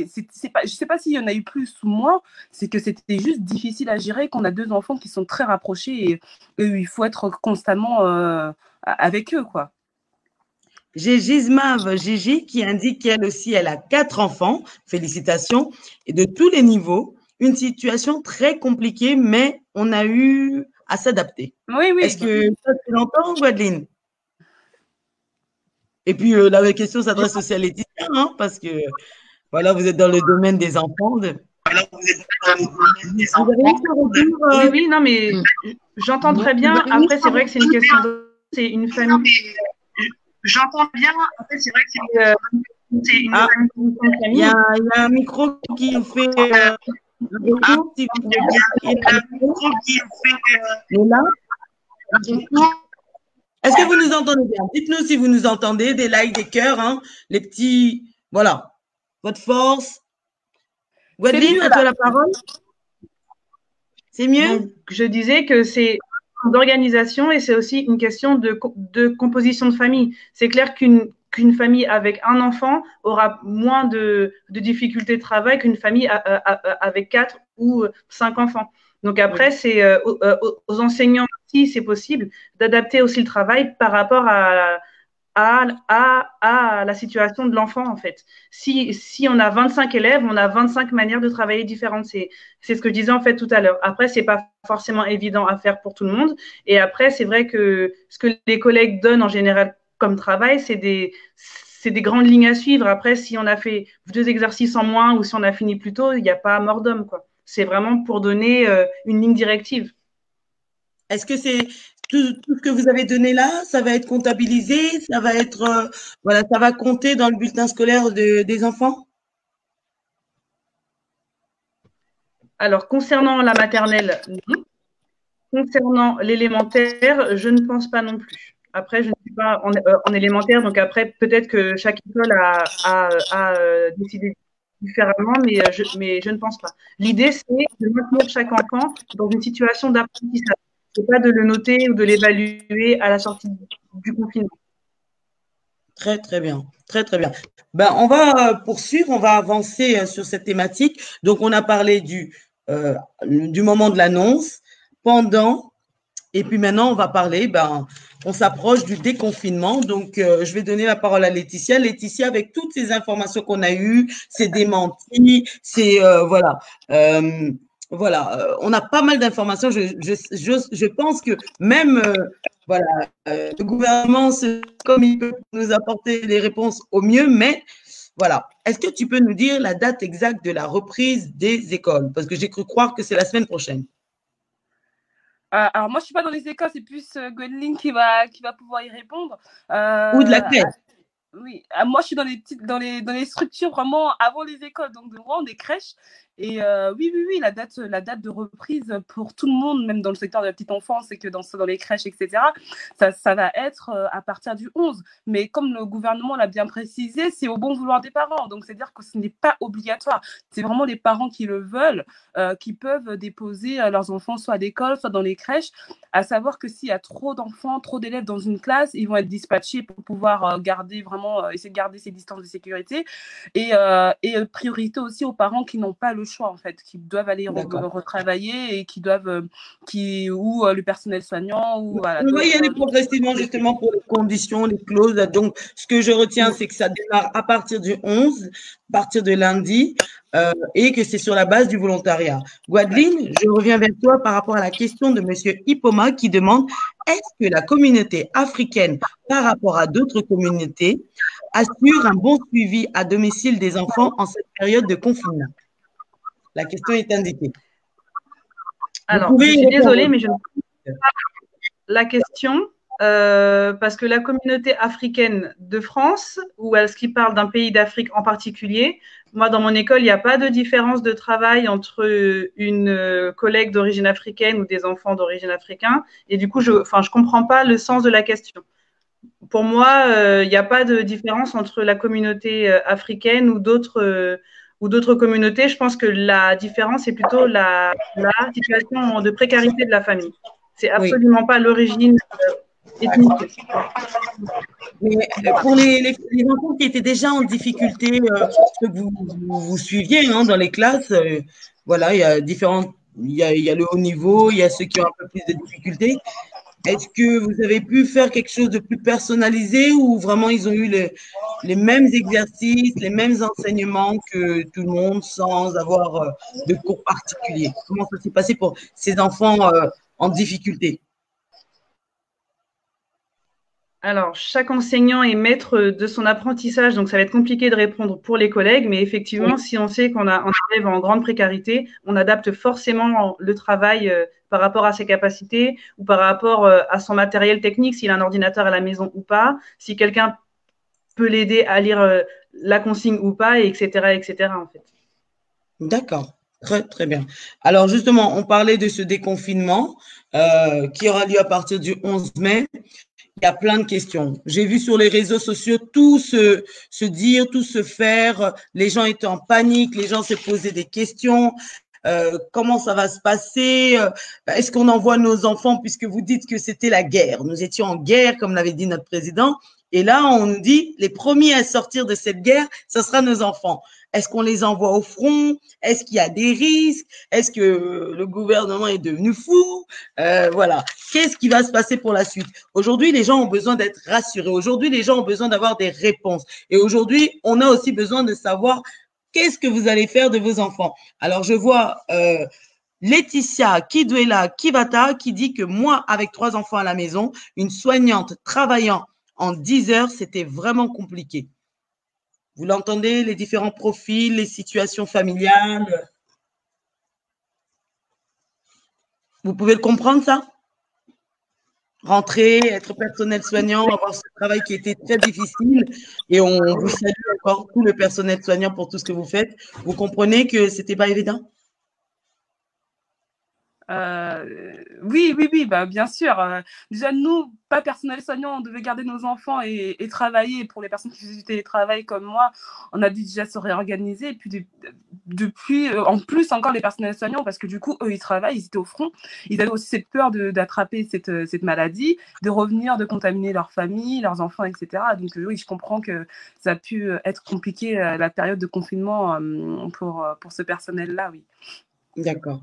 c'est pas, je ne sais pas s'il y en a eu plus ou moins, c'est que c'était juste difficile à gérer quand on a 2 enfants qui sont très rapprochés et il faut être constamment avec eux, quoi. J'ai Gismave Gigi qui indique qu'elle aussi, elle a 4 enfants. Félicitations. Et de tous les niveaux. Une situation très compliquée, mais on a eu à s'adapter. Oui, oui. Est-ce que ça, tu l'entends, Gwadeline? Et puis, la question s'adresse aussi à Laetitia, hein, parce que, voilà, vous êtes dans le domaine des enfants. Oui, non, mais j'entends très bien. Après, c'est vrai que c'est une question c'est une famille. J'entends bien. Après, c'est vrai que c'est une famille. Il y a un micro qui fait retour, si vous pouvez là. Est-ce que vous nous entendez bien? Dites-nous si vous nous entendez, des likes, des cœurs, hein, les petits. Voilà. Votre force. Gwadeline, à toi la parole. C'est mieux? Donc, je disais que c'est d'organisation et c'est aussi une question de composition de famille. C'est clair qu'une famille avec un enfant aura moins de difficultés de travail qu'une famille avec 4 ou 5 enfants. Donc après, c'est aux enseignants aussi, c'est possible d'adapter aussi le travail par rapport à la situation de l'enfant, en fait. Si on a 25 élèves, on a 25 manières de travailler différentes. C'est ce que je disais, en fait, tout à l'heure. Après, c'est pas forcément évident à faire pour tout le monde. Et après, c'est vrai que ce que les collègues donnent en général comme travail, c'est des grandes lignes à suivre. Après, si on a fait 2 exercices en moins ou si on a fini plus tôt, il n'y a pas mort d'homme, quoi. C'est vraiment pour donner une ligne directive. Est-ce que c'est tout ce que vous avez donné là, ça va être comptabilisé, ça va être, voilà, ça va compter dans le bulletin scolaire des enfants? Alors, concernant la maternelle, non. Concernant l'élémentaire, je ne pense pas non plus. Après, je ne suis pas en élémentaire, donc après, peut-être que chaque école a décidé différemment, mais je ne pense pas. L'idée, c'est de maintenir chaque enfant dans une situation d'apprentissage. Ce n'est pas de le noter ou de l'évaluer à la sortie du confinement. Très, très bien. Très, très bien. Ben, on va poursuivre, on va avancer sur cette thématique. Donc, on a parlé du moment de l'annonce, pendant, et puis maintenant, on va parler, on s'approche du déconfinement. Donc, je vais donner la parole à Laetitia. Laetitia, avec toutes ces informations qu'on a eues, ces démentis, voilà. On a pas mal d'informations. Je pense que même le gouvernement, comme il peut nous apporter les réponses au mieux, mais voilà. Est-ce que tu peux nous dire la date exacte de la reprise des écoles? Parce que j'ai cru croire que c'est la semaine prochaine. Alors moi, je ne suis pas dans les écoles, c'est plus Gwendoline qui va pouvoir y répondre. Ou de la crèche. Oui, moi je suis dans les structures vraiment avant les écoles, donc vraiment des crèches. Et oui, la date de reprise pour tout le monde, même dans le secteur de la petite enfance et que dans les crèches, etc., ça va être à partir du 11. Mais comme le gouvernement l'a bien précisé, c'est au bon vouloir des parents. Donc, c'est-à-dire que ce n'est pas obligatoire. C'est vraiment les parents qui le veulent, qui peuvent déposer leurs enfants soit à l'école, soit dans les crèches. À savoir que s'il y a trop d'enfants, trop d'élèves dans une classe, ils vont être dispatchés pour pouvoir garder vraiment vraiment essayer de garder ses distances de sécurité. Et priorité aussi aux parents qui n'ont pas le choix, en fait, qui doivent aller retravailler et qui doivent, ou le personnel soignant, ou voilà. On va y aller progressivement, justement, pour les conditions, les clauses. Donc, ce que je retiens, c'est que ça démarre à partir du 11, à partir de lundi, et que c'est sur la base du volontariat. Gwadeline, je reviens vers toi par rapport à la question de Monsieur Ipoma qui demande est-ce que la communauté africaine, par rapport à d'autres communautés, assure un bon suivi à domicile des enfants en cette période de confinement? La question est indiquée. Alors, je suis désolée, mais je ne comprends pas la question parce que la communauté africaine de France, ou est-ce qu'il parle d'un pays d'Afrique en particulier? Moi, dans mon école, il n'y a pas de différence de travail entre une collègue d'origine africaine ou des enfants d'origine africaine. Et du coup, je ne comprends pas le sens de la question. Pour moi, il n'y a pas de différence entre la communauté africaine ou d'autres communautés. Je pense que la différence est plutôt la situation de précarité de la famille. C'est absolument pas l'origine ethnique. Mais pour les enfants qui étaient déjà en difficulté, que vous suiviez dans les classes, voilà, il y a différents, il y a le haut niveau, il y a ceux qui ont un peu plus de difficultés. Est-ce que vous avez pu faire quelque chose de plus personnalisé ou vraiment ils ont eu les mêmes exercices, les mêmes enseignements que tout le monde sans avoir de cours particuliers? Comment ça s'est passé pour ces enfants en difficulté? Alors, chaque enseignant est maître de son apprentissage, donc ça va être compliqué de répondre pour les collègues, mais effectivement, si on sait qu'on a un élève en grande précarité, on adapte forcément le travail par rapport à ses capacités ou par rapport à son matériel technique, s'il a un ordinateur à la maison ou pas, si quelqu'un peut l'aider à lire la consigne ou pas, etc., en fait. D'accord. Très, très bien. Alors, justement, on parlait de ce déconfinement qui aura lieu à partir du 11 mai. Il y a plein de questions. J'ai vu sur les réseaux sociaux tout se dire, tout se faire. Les gens étaient en panique, les gens se posaient des questions. Comment ça va se passer? Est-ce qu'on envoie nos enfants puisque vous dites que c'était la guerre? Nous étions en guerre, comme l'avait dit notre président. Et là, on nous dit, les premiers à sortir de cette guerre, ce sera nos enfants. Est-ce qu'on les envoie au front? Est-ce qu'il y a des risques? Est-ce que le gouvernement est devenu fou? Voilà. Qu'est-ce qui va se passer pour la suite? Aujourd'hui, les gens ont besoin d'être rassurés. Aujourd'hui, les gens ont besoin d'avoir des réponses. Et aujourd'hui, on a aussi besoin de savoir qu'est-ce que vous allez faire de vos enfants. Alors, je vois Laetitia Kidwela Kivata qui dit que moi, avec 3 enfants à la maison, une soignante travaillant en 10 heures, c'était vraiment compliqué. Vous l'entendez, les différents profils, les situations familiales. Vous pouvez le comprendre, ça? Rentrer, être personnel soignant, avoir ce travail qui était très difficile. Et on vous salue encore, tout le personnel soignant, pour tout ce que vous faites. Vous comprenez que ce n'était pas évident? Oui, bah, bien sûr. Déjà, nous, pas personnel soignant, on devait garder nos enfants et travailler. Pour les personnes qui faisaient du télétravail comme moi, on a dû déjà se réorganiser. Et puis, depuis, en plus encore les personnels soignants, parce que du coup, eux, ils travaillent, ils étaient au front. Ils avaient aussi cette peur d'attraper cette maladie, de revenir, de contaminer leur famille, leurs enfants, etc. Donc, oui, je comprends que ça a pu être compliqué la période de confinement pour ce personnel-là, oui. D'accord.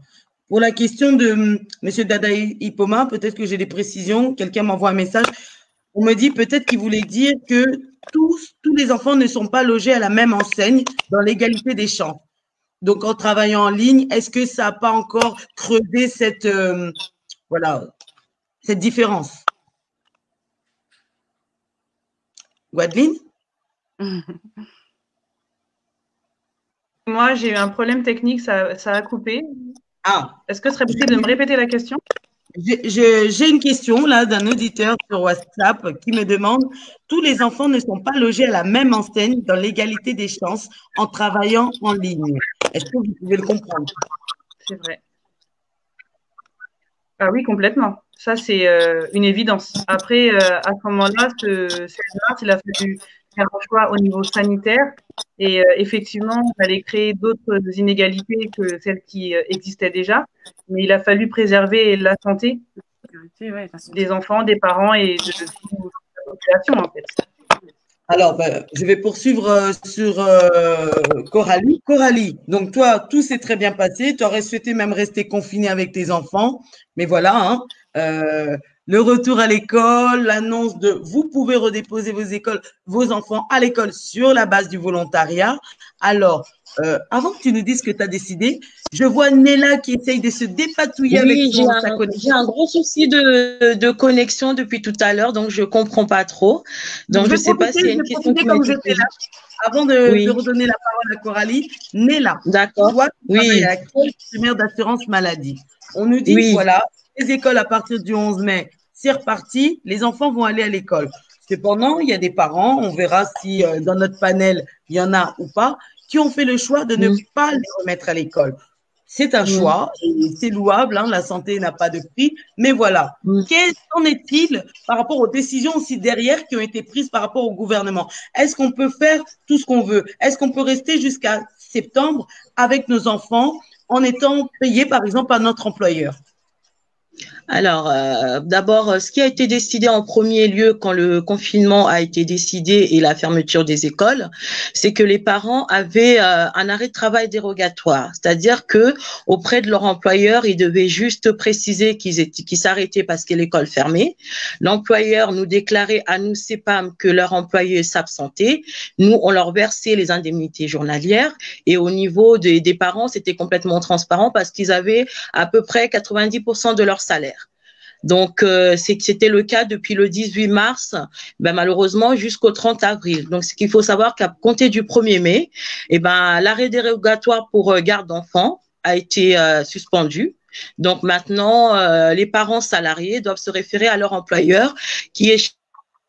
Pour la question de M. Dada Ipoma, peut-être que j'ai des précisions. Quelqu'un m'envoie un message. On me dit peut-être qu'il voulait dire que tous les enfants ne sont pas logés à la même enseigne dans l'égalité des chances. Donc, en travaillant en ligne, est-ce que ça n'a pas encore creusé cette différence? Gwadeline? Moi, j'ai eu un problème technique, ça a coupé. Ah. Est-ce que ce serait possible de me répéter la question? J'ai une question là d'un auditeur sur WhatsApp qui me demande « Tous les enfants ne sont pas logés à la même enseigne dans l'égalité des chances en travaillant en ligne. » Est-ce que vous pouvez le comprendre? C'est vrai. Ah oui, complètement. Ça, c'est une évidence. Après, à ce moment-là, il a fallu faire un choix au niveau sanitaire et effectivement, il fallait créer d'autres inégalités que celles qui existaient déjà, mais il a fallu préserver la santé des enfants, des parents et de la population, en fait. Alors, ben, je vais poursuivre sur Coralie. Coralie, donc toi, tout s'est très bien passé. Tu aurais souhaité même rester confinée avec tes enfants. Mais voilà, hein, le retour à l'école, l'annonce de vous pouvez redéposer vos enfants à l'école sur la base du volontariat. Alors, avant que tu nous dises ce que tu as décidé, je vois Nella qui essaye de se dépatouiller avec sa connexion. J'ai un gros souci de connexion depuis tout à l'heure, donc je ne comprends pas trop. Donc, je ne sais pas s'il y a une question qui m'a été posée. Avant de redonner la parole à Coralie, Nella, d'accord. Toi, tu travailles à la Caisse primaire d'assurance maladie. On nous dit, voilà, les écoles à partir du 11 mai, c'est reparti, les enfants vont aller à l'école. Cependant, il y a des parents, on verra si dans notre panel, il y en a ou pas, qui ont fait le choix de ne pas les remettre à l'école. C'est un choix, c'est louable, hein, la santé n'a pas de prix, mais voilà. Qu'en est-il par rapport aux décisions aussi derrière qui ont été prises par rapport au gouvernement? Est-ce qu'on peut faire tout ce qu'on veut? Est-ce qu'on peut rester jusqu'à septembre avec nos enfants en étant payés, par exemple, par notre employeur? Alors, d'abord, ce qui a été décidé en premier lieu quand le confinement a été décidé et la fermeture des écoles, c'est que les parents avaient un arrêt de travail dérogatoire, c'est-à-dire que auprès de leur employeur, ils devaient juste préciser qu'ils s'arrêtaient parce que l'école fermait. L'employeur nous déclarait à nous CEPAM que leur employé s'absentait. Nous, on leur versait les indemnités journalières et au niveau des parents, c'était complètement transparent parce qu'ils avaient à peu près 90% de leur salaire. Donc, c'était le cas depuis le 18 mars, malheureusement, jusqu'au 30 avril. Donc, ce qu'il faut savoir qu'à compter du 1er mai, l'arrêt dérogatoire pour garde d'enfants a été suspendu. Donc, maintenant, les parents salariés doivent se référer à leur employeur qui est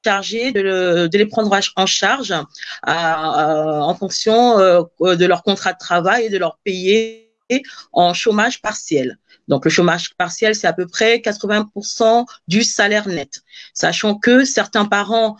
chargé de les prendre en charge en fonction de leur contrat de travail et de leur payer en chômage partiel. Donc, le chômage partiel, c'est à peu près 80% du salaire net. Sachant que certains parents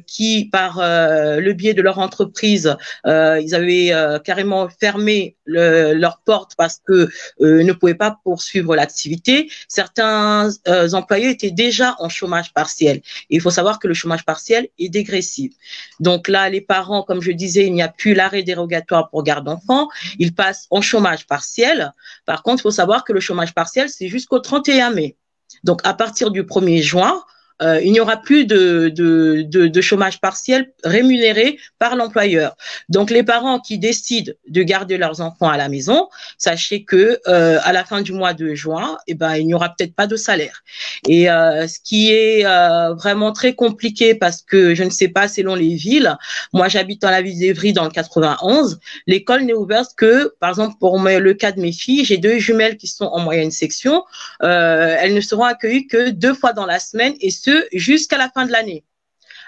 qui, par le biais de leur entreprise, ils avaient carrément fermé leurs portes parce que ne pouvaient pas poursuivre l'activité, certains employés étaient déjà en chômage partiel. Et il faut savoir que le chômage partiel est dégressif. Donc là, les parents, comme je disais, il n'y a plus l'arrêt dérogatoire pour garde d'enfants, ils passent en chômage partiel. Par contre, il faut savoir que le chômage partiel, c'est jusqu'au 31 mai. Donc, à partir du 1er juin, il n'y aura plus de chômage partiel rémunéré par l'employeur. Donc, les parents qui décident de garder leurs enfants à la maison, sachez que à la fin du mois de juin, il n'y aura peut-être pas de salaire. Et ce qui est vraiment très compliqué parce que je ne sais pas selon les villes. Moi, j'habite dans la ville d'Evry dans le 91. L'école n'est ouverte que, par exemple, pour le cas de mes filles, j'ai 2 jumelles qui sont en moyenne section. Elles ne seront accueillies que 2 fois dans la semaine et ce jusqu'à la fin de l'année.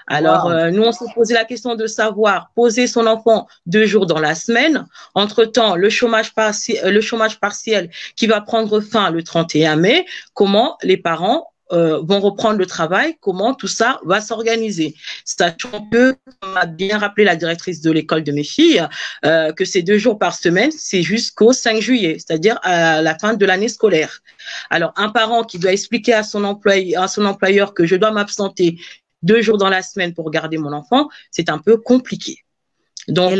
Alors, nous, on s'est posé la question de savoir poser son enfant 2 jours dans la semaine. Entre-temps, le chômage partiel qui va prendre fin le 31 mai, comment les parents vont reprendre le travail, comment tout ça va s'organiser. Sachant que, comme a bien rappelé la directrice de l'école de mes filles, que ces 2 jours par semaine, c'est jusqu'au 5 juillet, c'est-à-dire à la fin de l'année scolaire. Alors, un parent qui doit expliquer à son employeur que je dois m'absenter 2 jours dans la semaine pour garder mon enfant, c'est un peu compliqué. Donc,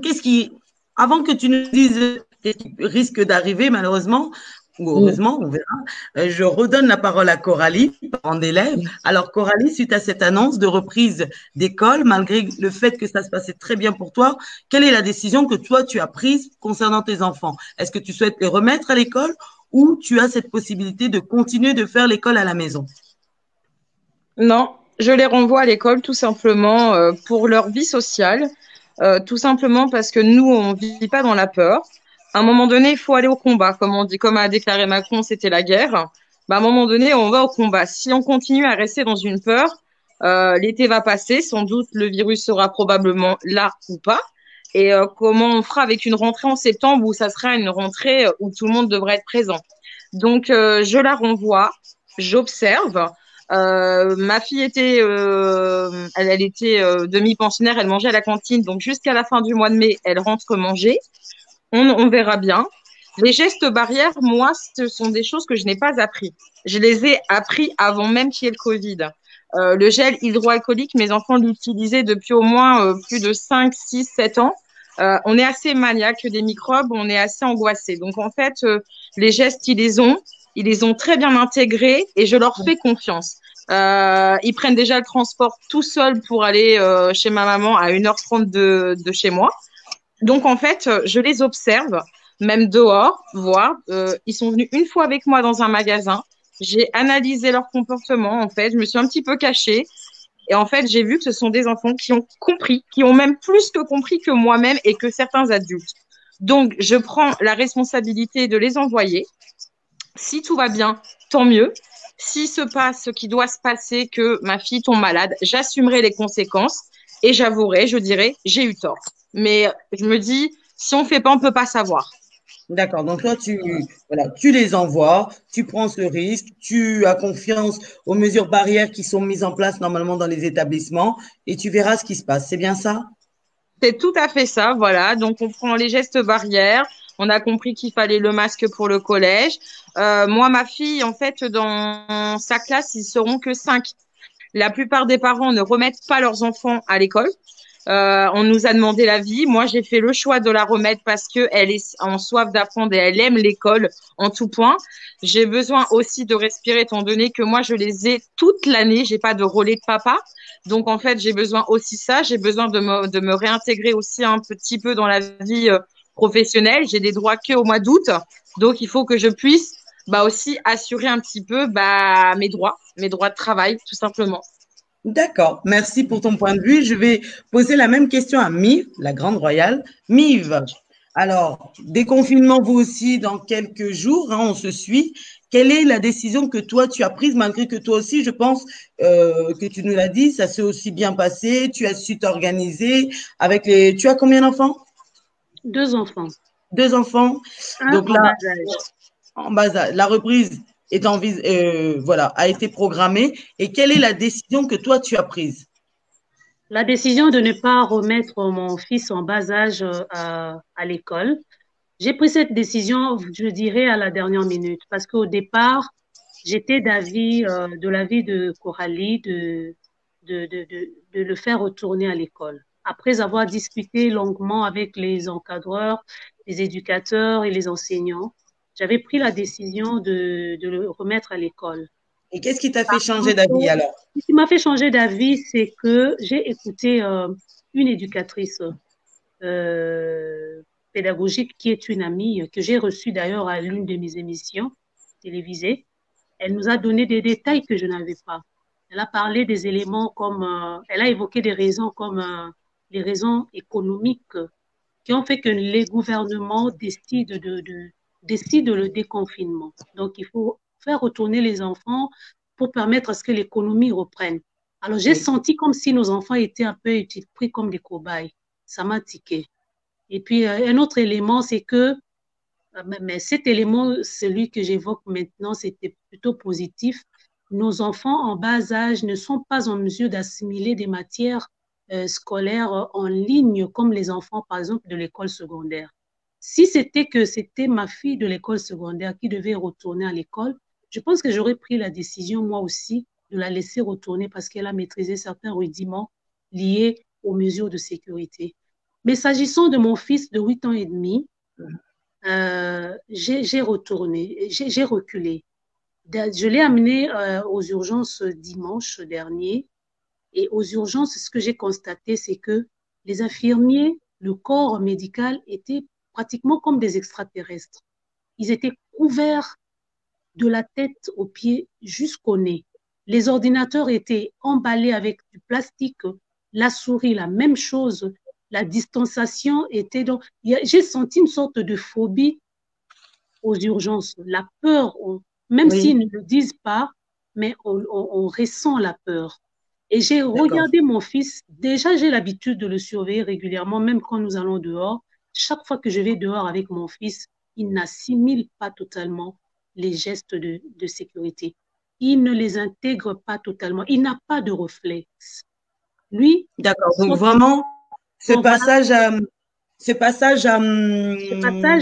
qu'est-ce qui, avant que tu nous dises ce qui risque d'arriver, malheureusement, ou heureusement, on verra, je redonne la parole à Coralie, parent d'élève. Alors, Coralie, suite à cette annonce de reprise d'école, malgré le fait que ça se passait très bien pour toi, quelle est la décision que toi, tu as prise concernant tes enfants? Est-ce que tu souhaites les remettre à l'école ou tu as cette possibilité de continuer de faire l'école à la maison? Non, je les renvoie à l'école tout simplement pour leur vie sociale, tout simplement parce que nous, on ne vit pas dans la peur. À un moment donné, il faut aller au combat. Comme on dit, comme a déclaré Macron, c'était la guerre. À un moment donné, on va au combat. Si on continue à rester dans une peur, l'été va passer. Sans doute, le virus sera probablement là ou pas. Et comment on fera avec une rentrée en septembre où ça sera une rentrée où tout le monde devrait être présent. Donc, je la renvoie. J'observe. Ma fille était, elle était demi-pensionnaire. Elle mangeait à la cantine. Donc, jusqu'à la fin du mois de mai, elle rentre manger. On verra bien. Les gestes barrières, moi, ce sont des choses que je n'ai pas appris. Je les ai appris avant même qu'il y ait le Covid. Le gel hydroalcoolique, mes enfants l'utilisaient depuis au moins plus de 5, 6, 7 ans. On est assez maniaque des microbes, on est assez angoissé. Donc, en fait, les gestes, ils les ont très bien intégrés et je leur fais confiance. Ils prennent déjà le transport tout seuls pour aller chez ma maman à 1h30 de chez moi. Donc, en fait, je les observe, même dehors, voir. Ils sont venus une fois avec moi dans un magasin. J'ai analysé leur comportement, en fait. Je me suis un petit peu cachée. Et en fait, j'ai vu que ce sont des enfants qui ont compris, qui ont même plus que compris que moi-même et que certains adultes. Donc, je prends la responsabilité de les envoyer. Si tout va bien, tant mieux. S'il se passe ce qui doit se passer, que ma fille tombe malade, j'assumerai les conséquences et j'avouerai, je dirai, j'ai eu tort. Mais je me dis, si on ne fait pas, on ne peut pas savoir. D'accord. Donc, toi, voilà, tu les envoies, tu prends ce risque, tu as confiance aux mesures barrières qui sont mises en place normalement dans les établissements et tu verras ce qui se passe. C'est bien ça? C'est tout à fait ça, voilà. Donc, on prend les gestes barrières. On a compris qu'il fallait le masque pour le collège. Moi, ma fille, en fait, dans sa classe, ils seront que 5. La plupart des parents ne remettent pas leurs enfants à l'école. On nous a demandé l'avis. Moi, j'ai fait le choix de la remettre parce que elle est en soif d'apprendre et elle aime l'école en tout point. J'ai besoin aussi de respirer étant donné que moi, je les ai toute l'année. J'ai pas de relais de papa. Donc, en fait, j'ai besoin aussi ça. J'ai besoin de me réintégrer aussi un petit peu dans la vie professionnelle. J'ai des droits que au mois d'août. Donc, il faut que je puisse aussi assurer un petit peu mes droits de travail, tout simplement. D'accord. Merci pour ton point de vue. Je vais poser la même question à Mive, la grande royale. Mive, alors, déconfinement vous aussi dans quelques jours, hein, on se suit. Quelle est la décision que toi, tu as prise, malgré que toi aussi, je pense que tu nous l'as dit, ça s'est aussi bien passé, tu as su t'organiser avec les… Tu as combien d'enfants? 2 enfants. 2 enfants. Un Donc en là, bas âge. en bas âge, la reprise est voilà, a été programmée. Et quelle est la décision que toi, tu as prise? La décision de ne pas remettre mon fils en bas âge à l'école, j'ai pris cette décision, je dirais, à la dernière minute, parce qu'au départ, j'étais de l'avis de Coralie de le faire retourner à l'école. Après avoir discuté longuement avec les encadreurs, les éducateurs et les enseignants, j'avais pris la décision de le remettre à l'école. Et qu'est-ce qui t'a fait changer d'avis alors? Ce qui m'a fait changer d'avis, c'est que j'ai écouté une éducatrice pédagogique qui est une amie que j'ai reçue d'ailleurs à l'une de mes émissions télévisées. Elle nous a donné des détails que je n'avais pas. Elle a parlé des éléments elle a évoqué des raisons comme les raisons économiques qui ont fait que les gouvernements décident le déconfinement. Donc, il faut faire retourner les enfants pour permettre à ce que l'économie reprenne. Alors, j'ai senti comme si nos enfants étaient un peu pris comme des cobayes. Ça m'a tiqué. Et puis, un autre élément, c'est que, mais cet élément, celui que j'évoque maintenant, c'était plutôt positif. Nos enfants en bas âge ne sont pas en mesure d'assimiler des matières scolaires en ligne comme les enfants, par exemple, de l'école secondaire. Si c'était ma fille de l'école secondaire qui devait retourner à l'école, je pense que j'aurais pris la décision, moi aussi, de la laisser retourner parce qu'elle a maîtrisé certains rudiments liés aux mesures de sécurité. Mais s'agissant de mon fils de 8 ans et demi, j'ai reculé. Je l'ai amené aux urgences dimanche dernier. Et aux urgences, ce que j'ai constaté, c'est que les infirmiers, le corps médical étaient pratiquement comme des extraterrestres. Ils étaient couverts de la tête aux pieds jusqu'au nez. Les ordinateurs étaient emballés avec du plastique, la souris, la même chose. La distanciation était donc… J'ai senti une sorte de phobie aux urgences. La peur, même s'ils ne le disent pas, mais on ressent la peur. Et j'ai regardé mon fils. Déjà, j'ai l'habitude de le surveiller régulièrement, même quand nous allons dehors. Chaque fois que je vais dehors avec mon fils, il n'assimile pas totalement les gestes de sécurité. Il ne les intègre pas totalement. Il n'a pas de réflexe. Lui… D'accord. Donc, vraiment, ce passage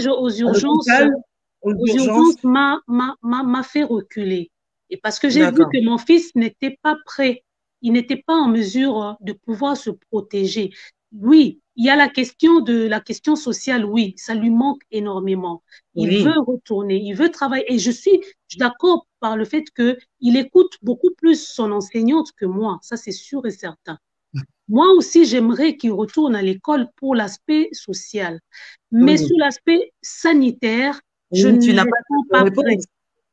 aux urgences m'a fait reculer. Et parce que j'ai vu que mon fils n'était pas prêt ils n'étaient pas en mesure de pouvoir se protéger. Oui, il y a la question sociale, oui, ça lui manque énormément. Il veut retourner, il veut travailler. Et je suis d'accord par le fait qu'il écoute beaucoup plus son enseignante que moi, ça c'est sûr et certain. Moi aussi, j'aimerais qu'il retourne à l'école pour l'aspect social. Mais sur l'aspect sanitaire, je ne les sens pas prêts.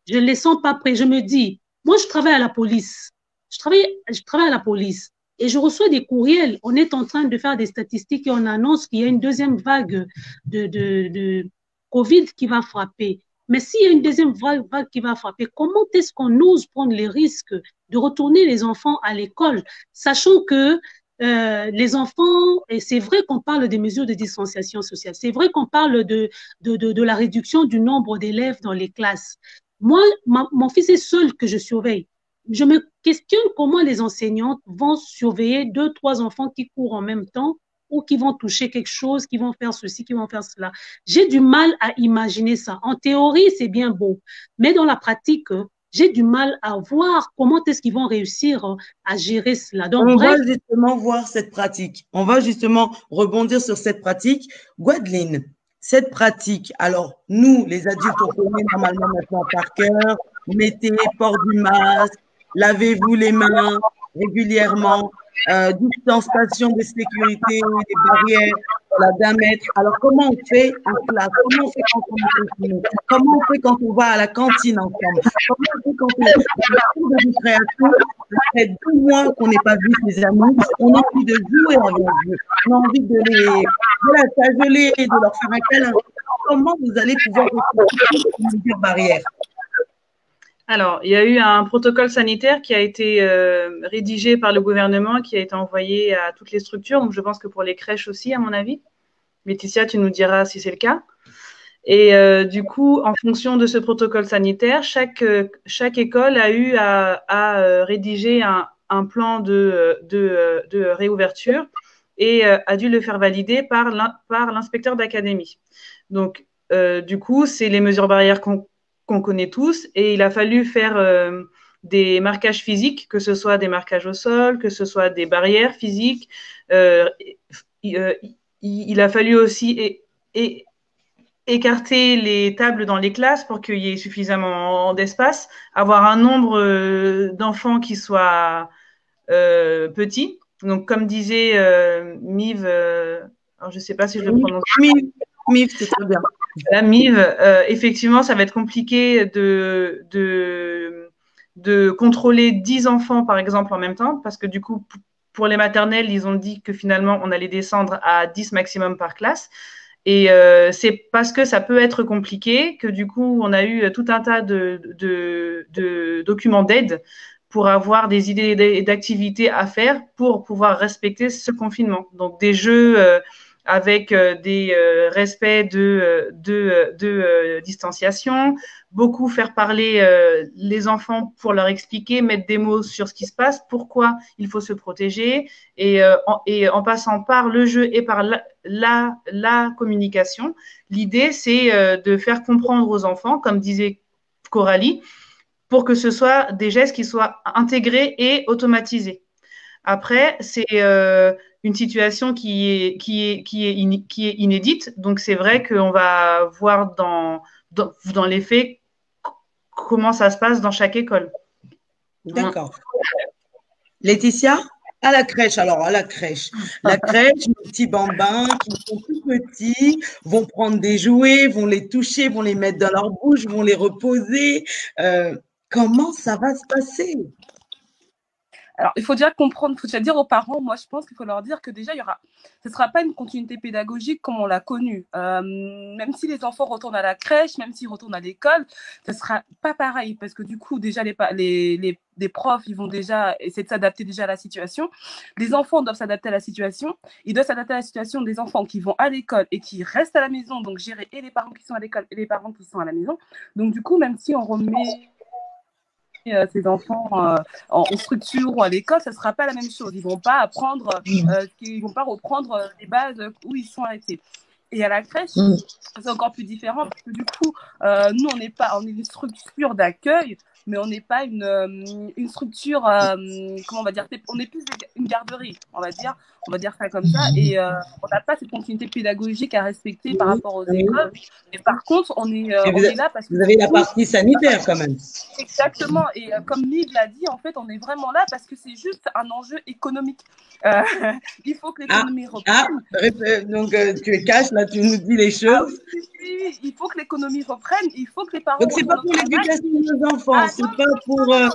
Je ne les sens pas prêts. Je me dis, moi, je travaille à la police. Je travaille à la police et je reçois des courriels. On est en train de faire des statistiques et on annonce qu'il y a une deuxième vague de Covid qui va frapper. Mais s'il y a une deuxième vague qui va frapper, comment est-ce qu'on ose prendre les risques de retourner les enfants à l'école, sachant que les enfants, et c'est vrai qu'on parle des mesures de distanciation sociale, c'est vrai qu'on parle de la réduction du nombre d'élèves dans les classes. Moi, mon fils est seul que je surveille. Je me questionne comment les enseignantes vont surveiller 2, 3 enfants qui courent en même temps ou qui vont toucher quelque chose, qui vont faire ceci, qui vont faire cela. J'ai du mal à imaginer ça. En théorie, c'est bien beau, mais dans la pratique, j'ai du mal à voir comment est-ce qu'ils vont réussir à gérer cela. Donc, on va justement voir cette pratique. On va justement rebondir sur cette pratique. Gwadeline, cette pratique, alors nous, les adultes, on connaît normalement maintenant par cœur, mettez, port du masque, lavez-vous les mains régulièrement, distanciation de sécurité, des barrières, d'un mètre. Alors, comment on fait en classe? Comment on fait quand on est confiné? Comment on fait quand on va à la cantine ensemble? Comment on fait quand on est dans la récréation? Après 2 mois qu'on n'ait pas vu ses amis, on a envie de jouer avec eux. On a envie de les cajoler, de leur faire un câlin. Comment vous allez pouvoir respecter ces mesures barrières? Alors, il y a eu un protocole sanitaire qui a été rédigé par le gouvernement, qui a été envoyé à toutes les structures. Donc, je pense que pour les crèches aussi, à mon avis. Laetitia, tu nous diras si c'est le cas. Et du coup, en fonction de ce protocole sanitaire, chaque école a eu à rédiger un plan de réouverture et a dû le faire valider par l'inspecteur d'académie. Donc, du coup, c'est les mesures barrières qu'on connaît tous, et il a fallu faire des marquages physiques, que ce soit des marquages au sol, que ce soit des barrières physiques. Il a fallu aussi écarter les tables dans les classes pour qu'il y ait suffisamment d'espace, avoir un nombre d'enfants qui soit petit. Donc, comme disait Mive, alors je ne sais pas si je le prononce. Mive, c'est très bien. La Mive, effectivement, ça va être compliqué de contrôler 10 enfants, par exemple, en même temps, parce que du coup, pour les maternelles, ils ont dit que finalement, on allait descendre à 10 maximum par classe. Et c'est parce que ça peut être compliqué que du coup, on a eu tout un tas de documents d'aide pour avoir des idées d'activités à faire pour pouvoir respecter ce confinement. Donc, des jeux avec des respects de distanciation, beaucoup faire parler les enfants pour leur expliquer, mettre des mots sur ce qui se passe, pourquoi il faut se protéger, et en passant par le jeu et par la communication. L'idée, c'est de faire comprendre aux enfants, comme disait Coralie, pour que ce soit des gestes qui soient intégrés et automatisés. Après, c'est une situation qui est inédite. Donc, c'est vrai qu'on va voir dans les faits comment ça se passe dans chaque école. D'accord. Laetitia, à la crèche, les petits bambins qui sont tout petits vont prendre des jouets, vont les toucher, vont les mettre dans leur bouche, vont les reposer. Comment ça va se passer? Alors, il faut déjà comprendre, il faut déjà dire aux parents, moi je pense qu'il faut leur dire que déjà, ce ne sera pas une continuité pédagogique comme on l'a connue. Même si les enfants retournent à la crèche, même s'ils retournent à l'école, ce ne sera pas pareil parce que du coup, déjà, les profs, ils vont déjà essayer de s'adapter déjà à la situation. Les enfants doivent s'adapter à la situation. Ils doivent s'adapter à la situation des enfants qui vont à l'école et qui restent à la maison, donc gérer et les parents qui sont à l'école et les parents qui sont à la maison. Donc du coup, même si on remet ces enfants en structure ou à l'école, ça ne sera pas la même chose. Ils ne vont pas apprendre, ils vont pas reprendre les bases où ils sont arrêtés. Et à la crèche, c'est encore plus différent parce que du coup, nous, on est une structure d'accueil. mais on n'est pas une structure, comment on va dire, on est plus une garderie, on va dire ça comme ça, et on n'a pas cette continuité pédagogique à respecter par rapport aux écoles. Mais par contre, on est là parce que vous avez la partie sanitaire quand même. Exactement, et comme Miguel l'a dit, en fait, on est vraiment là parce que c'est juste un enjeu économique. Il faut que l'économie reprenne. Donc tu es cash, là, tu nous dis les choses. Oui, il faut que l'économie reprenne, il faut que les parents... Donc c'est pas pour l'éducation de nos enfants, c'est pas pour... Là,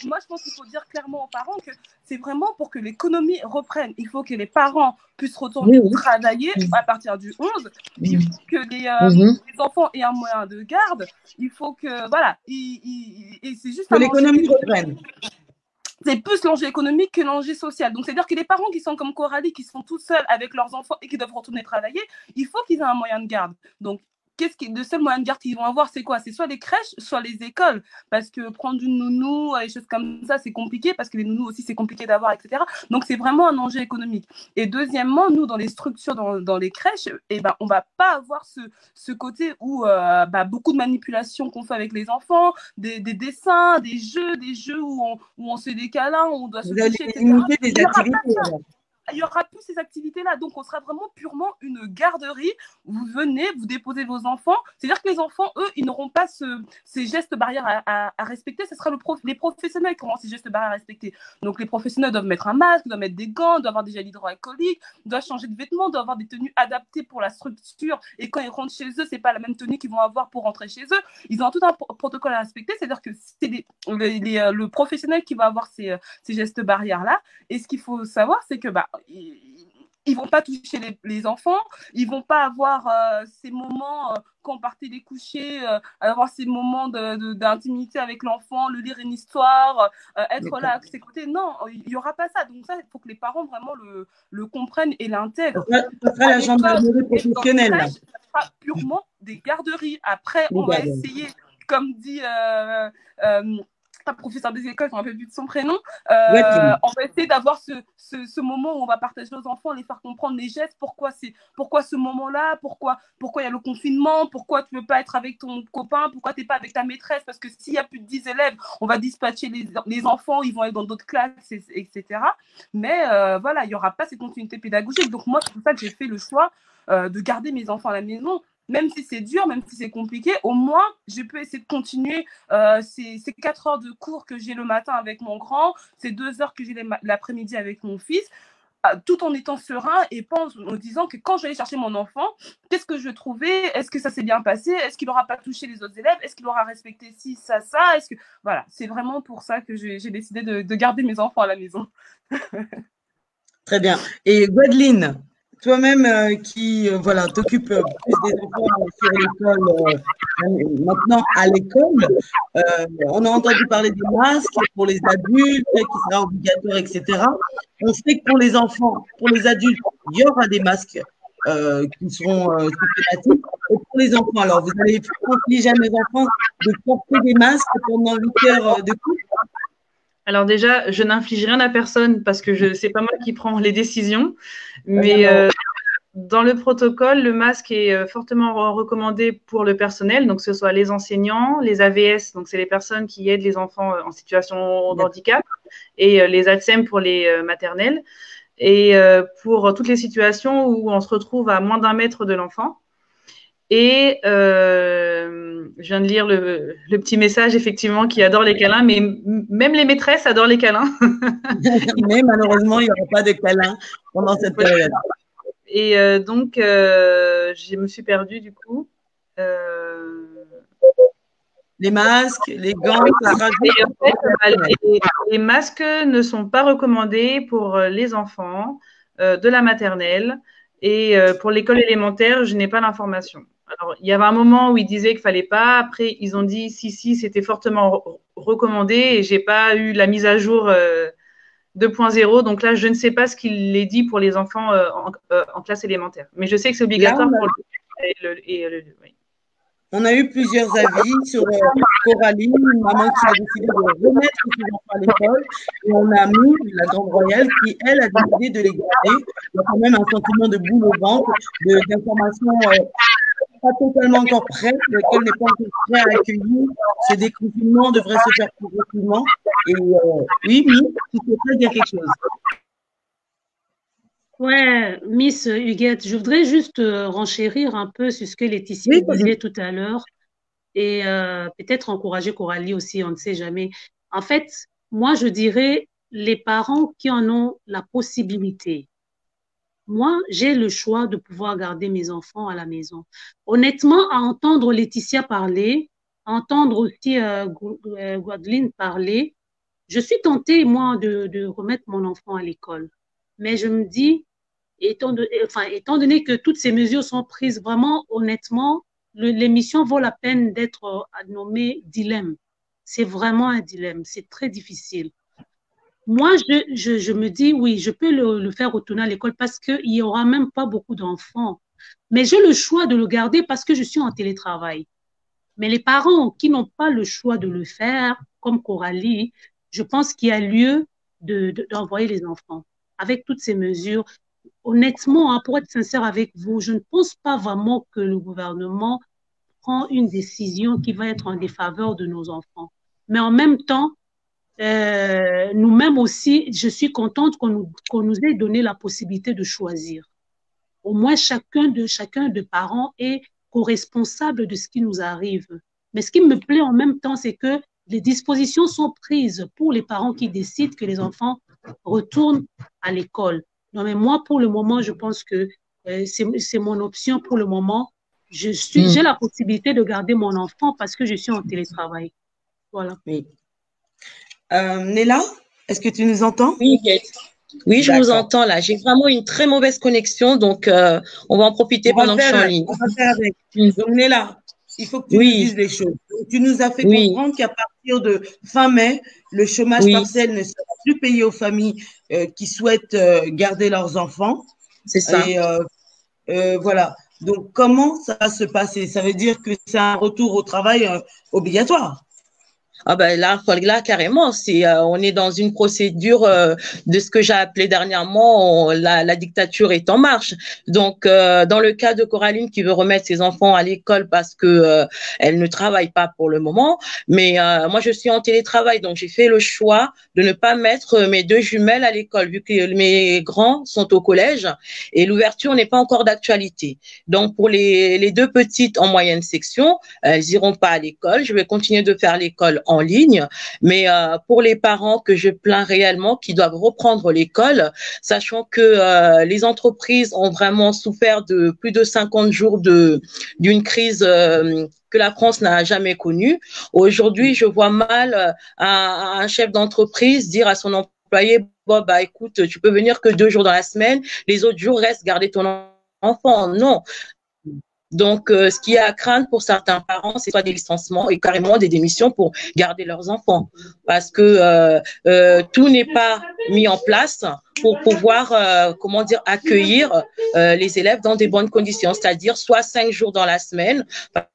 moi, je pense qu'il faut dire clairement aux parents que c'est vraiment pour que l'économie reprenne. Il faut que les parents puissent retourner travailler à partir du 11. Il faut que les enfants aient un moyen de garde. Il faut que, voilà, et c'est juste que l'économie reprenne. C'est plus l'enjeu économique que l'enjeu social. Donc, c'est-à-dire que les parents qui sont comme Coralie, qui sont tout seuls avec leurs enfants et qui doivent retourner travailler, il faut qu'ils aient un moyen de garde. Donc, le seul moyen de garde qu'ils vont avoir, c'est quoi? C'est soit les crèches, soit les écoles. Parce que prendre une nounou, des choses comme ça, c'est compliqué, parce que les nounous aussi, c'est compliqué d'avoir, etc. Donc, c'est vraiment un enjeu économique. Et deuxièmement, nous, dans les structures, dans les crèches, on ne va pas avoir ce côté où beaucoup de manipulations qu'on fait avec les enfants, des dessins, des jeux où on se fait des câlins, où on doit se toucher, etc. Il n'y aura plus ces activités-là. Donc, on sera vraiment purement une garderie. Vous venez, vous déposez vos enfants. C'est-à-dire que les enfants, eux, ils n'auront pas ces gestes barrières à respecter. Ce sera les professionnels qui auront ces gestes barrières à respecter. Donc, les professionnels doivent mettre un masque, doivent mettre des gants, doivent avoir des gels hydroalcooliques, doivent changer de vêtements, doivent avoir des tenues adaptées pour la structure. Et quand ils rentrent chez eux, ce n'est pas la même tenue qu'ils vont avoir pour rentrer chez eux. Ils ont tout un protocole à respecter. C'est-à-dire que c'est le professionnel qui va avoir ces gestes barrières-là. Et ce qu'il faut savoir, c'est que ils vont pas toucher les enfants, ils vont pas avoir ces moments quand on partait les coucher, avoir ces moments d'intimité avec l'enfant, le lire une histoire, être là à ses côtés. Non, il y aura pas ça. Donc ça, il faut que les parents vraiment le comprennent et l'intègrent. Ça sera la gendarmerie professionnelle. Ça sera purement des garderies. Après, on va essayer, comme dit un professeur des écoles, je ne me rappelle plus de son prénom, on va essayer d'avoir ce moment où on va partager aux enfants, les faire comprendre les gestes, pourquoi ce moment-là, pourquoi il y a le confinement, pourquoi tu ne veux pas être avec ton copain, pourquoi tu n'es pas avec ta maîtresse, parce que s'il y a plus de 10 élèves, on va dispatcher les enfants, ils vont aller dans d'autres classes, etc. Mais voilà, il n'y aura pas cette continuité pédagogique. Donc moi, c'est pour ça que j'ai fait le choix de garder mes enfants à la maison. Même si c'est dur, même si c'est compliqué, au moins, je peux essayer de continuer ces 4 heures de cours que j'ai le matin avec mon grand, ces 2 heures que j'ai l'après-midi avec mon fils, tout en étant serein et pas en me disant que quand je vais aller chercher mon enfant, qu'est-ce que je vais trouver? Est-ce que ça s'est bien passé? Est-ce qu'il n'aura pas touché les autres élèves? Est-ce qu'il aura respecté ci, ça? Est-ce que... Voilà, c'est vraiment pour ça que j'ai décidé de garder mes enfants à la maison. Très bien. Et Gwendoline, toi-même qui t'occupes plus des enfants sur l'école, maintenant à l'école, on a entendu parler des masques pour les adultes qui sera obligatoire, etc. On sait que pour les enfants, pour les adultes, il y aura des masques qui seront systématiques. Et pour les enfants, alors vous allez obliger à mes enfants de porter des masques pendant 8 heures de cours? Alors déjà, je n'inflige rien à personne parce que c'est pas moi qui prends les décisions, mais dans le protocole, le masque est fortement recommandé pour le personnel, donc que ce soit les enseignants, les AVS, donc c'est les personnes qui aident les enfants en situation de handicap, et les ATSEM pour les maternelles, et pour toutes les situations où on se retrouve à moins d'1 mètre de l'enfant. Et je viens de lire le petit message, effectivement, qui adore les câlins, mais même les maîtresses adorent les câlins. Mais malheureusement, il n'y aura pas de câlins pendant cette période. Et donc, je me suis perdue du coup. Les masques, les gants, les masques ne sont pas recommandés pour les enfants de la maternelle. Et pour l'école élémentaire, je n'ai pas l'information. Alors, il y avait un moment où ils disaient qu'il ne fallait pas. Après, ils ont dit si, c'était fortement recommandé. Et je n'ai pas eu la mise à jour 2.0. Donc là, je ne sais pas ce qu'il est dit pour les enfants en classe élémentaire. Mais je sais que c'est obligatoire pour oui. On a eu plusieurs avis sur Coralie, une maman qui a décidé de remettre ses enfants à l'école. Et on a mis la Grande Royale qui, elle, a décidé de les garder. Il y a quand même un sentiment de boule au ventre, d'information pas totalement encore prête, l'école n'est pas encore prête à accueillir. Ce déconfinement devrait se faire progressivement. Et oui, tu souhaiterais dire quelque chose. Ouais, Miss Huguette, je voudrais juste renchérir un peu sur ce que Laetitia disait tout à l'heure et peut-être encourager Coralie aussi, on ne sait jamais. En fait, moi, je dirais les parents qui en ont la possibilité. Moi, j'ai le choix de pouvoir garder mes enfants à la maison. Honnêtement, à entendre Laetitia parler, à entendre aussi Gwendoline parler, je suis tentée, moi, de remettre mon enfant à l'école. Mais je me dis, étant donné que toutes ces mesures sont prises, vraiment, honnêtement, l'émission vaut la peine d'être nommée dilemme. C'est vraiment un dilemme, c'est très difficile. Moi, je me dis, oui, je peux le faire retourner à l'école parce qu'il n'y aura même pas beaucoup d'enfants. Mais j'ai le choix de le garder parce que je suis en télétravail. Mais les parents qui n'ont pas le choix de le faire, comme Coralie, je pense qu'il y a lieu d'envoyer les enfants. Avec toutes ces mesures, honnêtement, hein, pour être sincère avec vous, je ne pense pas vraiment que le gouvernement prend une décision qui va être en défaveur de nos enfants. Mais en même temps, nous-mêmes aussi, je suis contente qu'on nous ait donné la possibilité de choisir. Au moins, chacun de parents est co-responsable de ce qui nous arrive. Mais ce qui me plaît en même temps, c'est que les dispositions sont prises pour les parents qui décident que les enfants retournent à l'école. Non, mais moi, pour le moment, je pense que c'est mon option pour le moment. J'ai la possibilité de garder mon enfant parce que je suis en télétravail. Voilà. Oui. Néla, est-ce que tu nous entends? Oui, je vous entends là. J'ai vraiment une très mauvaise connexion, donc on va en profiter pendant que je suis en ligne. On va faire avec. Donc Néla, il faut que tu nous dises les choses. Tu nous as fait comprendre qu'à partir de fin mai, le chômage partiel ne sera plus payé aux familles qui souhaitent garder leurs enfants. C'est ça. Et voilà. Donc, comment ça va se passer? Ça veut dire que c'est un retour au travail obligatoire. Ah ben là carrément, on est dans une procédure de ce que j'ai appelé dernièrement la dictature est en marche. Donc dans le cas de Coraline qui veut remettre ses enfants à l'école parce que elle ne travaille pas pour le moment, mais moi je suis en télétravail, donc j'ai fait le choix de ne pas mettre mes deux jumelles à l'école vu que mes grands sont au collège et l'ouverture n'est pas encore d'actualité. Donc pour les deux petites en moyenne section, elles iront pas à l'école. Je vais continuer de faire l'école en ligne, mais pour les parents que je plains réellement qui doivent reprendre l'école, sachant que les entreprises ont vraiment souffert de plus de 50 jours d'une crise que la France n'a jamais connue. Aujourd'hui, je vois mal un chef d'entreprise dire à son employé, bon, bah, écoute, tu peux venir que 2 jours dans la semaine, les autres jours, reste garder ton enfant. Non. Donc, ce qui est à craindre pour certains parents, c'est soit des licenciements et carrément des démissions pour garder leurs enfants. Parce que tout n'est pas mis en place pour pouvoir, accueillir les élèves dans des bonnes conditions. C'est-à-dire soit 5 jours dans la semaine,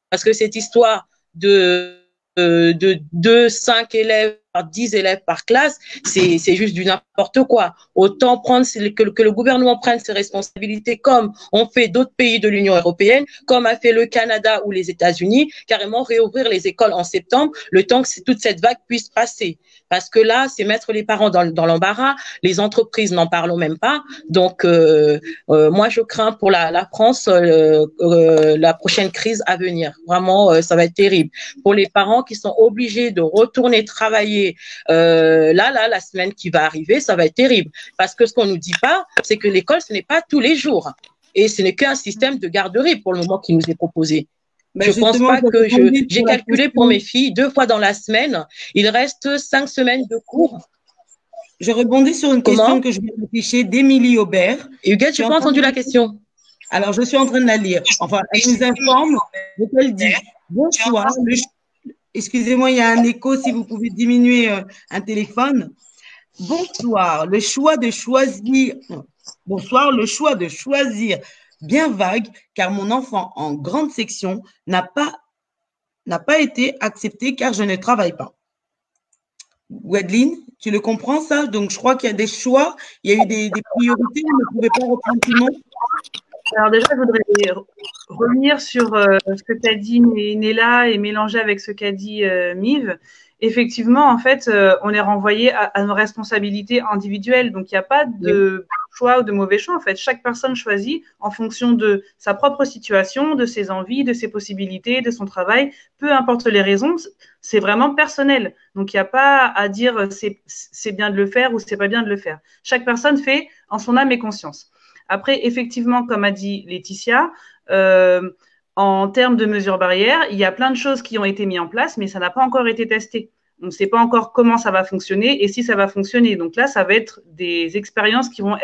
parce que cette histoire de 5 élèves par 10 élèves par classe, c'est juste du n'importe quoi. Autant prendre que le gouvernement prenne ses responsabilités comme ont fait d'autres pays de l'Union européenne, comme a fait le Canada ou les États-Unis, carrément réouvrir les écoles en septembre, le temps que toute cette vague puisse passer. Parce que là, c'est mettre les parents dans l'embarras, les entreprises n'en parlons même pas. Donc, moi, je crains pour la France la prochaine crise à venir. Vraiment, ça va être terrible. Pour les parents qui sont obligés de retourner travailler la semaine qui va arriver, ça va être terrible. Parce que ce qu'on nous dit pas, c'est que l'école, ce n'est pas tous les jours. Et ce n'est qu'un système de garderie pour le moment qui nous est proposé. Je pense pas que j'ai calculé pour mes filles 2 fois dans la semaine. Il reste 5 semaines de cours. Je rebondis sur une question que je vais afficher d'Émilie Aubert. Huguette, je n'ai pas entendu la question. Alors, je suis en train de la lire. Enfin, elle nous informe, elle dit, bonsoir, excusez-moi, il y a un écho, si vous pouvez diminuer un téléphone. Bonsoir, le choix de choisir bien vague, car mon enfant en grande section n'a pas été accepté car je ne travaille pas. Gwendoline, tu le comprends ça? Donc, je crois qu'il y a des choix, il y a eu des priorités, vous ne pouvez pas reprendre tout le monde. Alors déjà, je voudrais revenir sur ce que tu as dit Néla et mélanger avec ce qu'a dit Miv. Effectivement, en fait, on est renvoyé à nos responsabilités individuelles. Donc, il n'y a pas de choix ou de mauvais choix. En fait, chaque personne choisit en fonction de sa propre situation, de ses envies, de ses possibilités, de son travail. Peu importe les raisons, c'est vraiment personnel. Donc, il n'y a pas à dire c'est bien de le faire ou c'est pas bien de le faire. Chaque personne fait en son âme et conscience. Après, effectivement, comme a dit Laetitia, en termes de mesures barrières, il y a plein de choses qui ont été mises en place, mais ça n'a pas encore été testé. On ne sait pas encore comment ça va fonctionner et si ça va fonctionner. Donc là, ça va être des expériences qui vont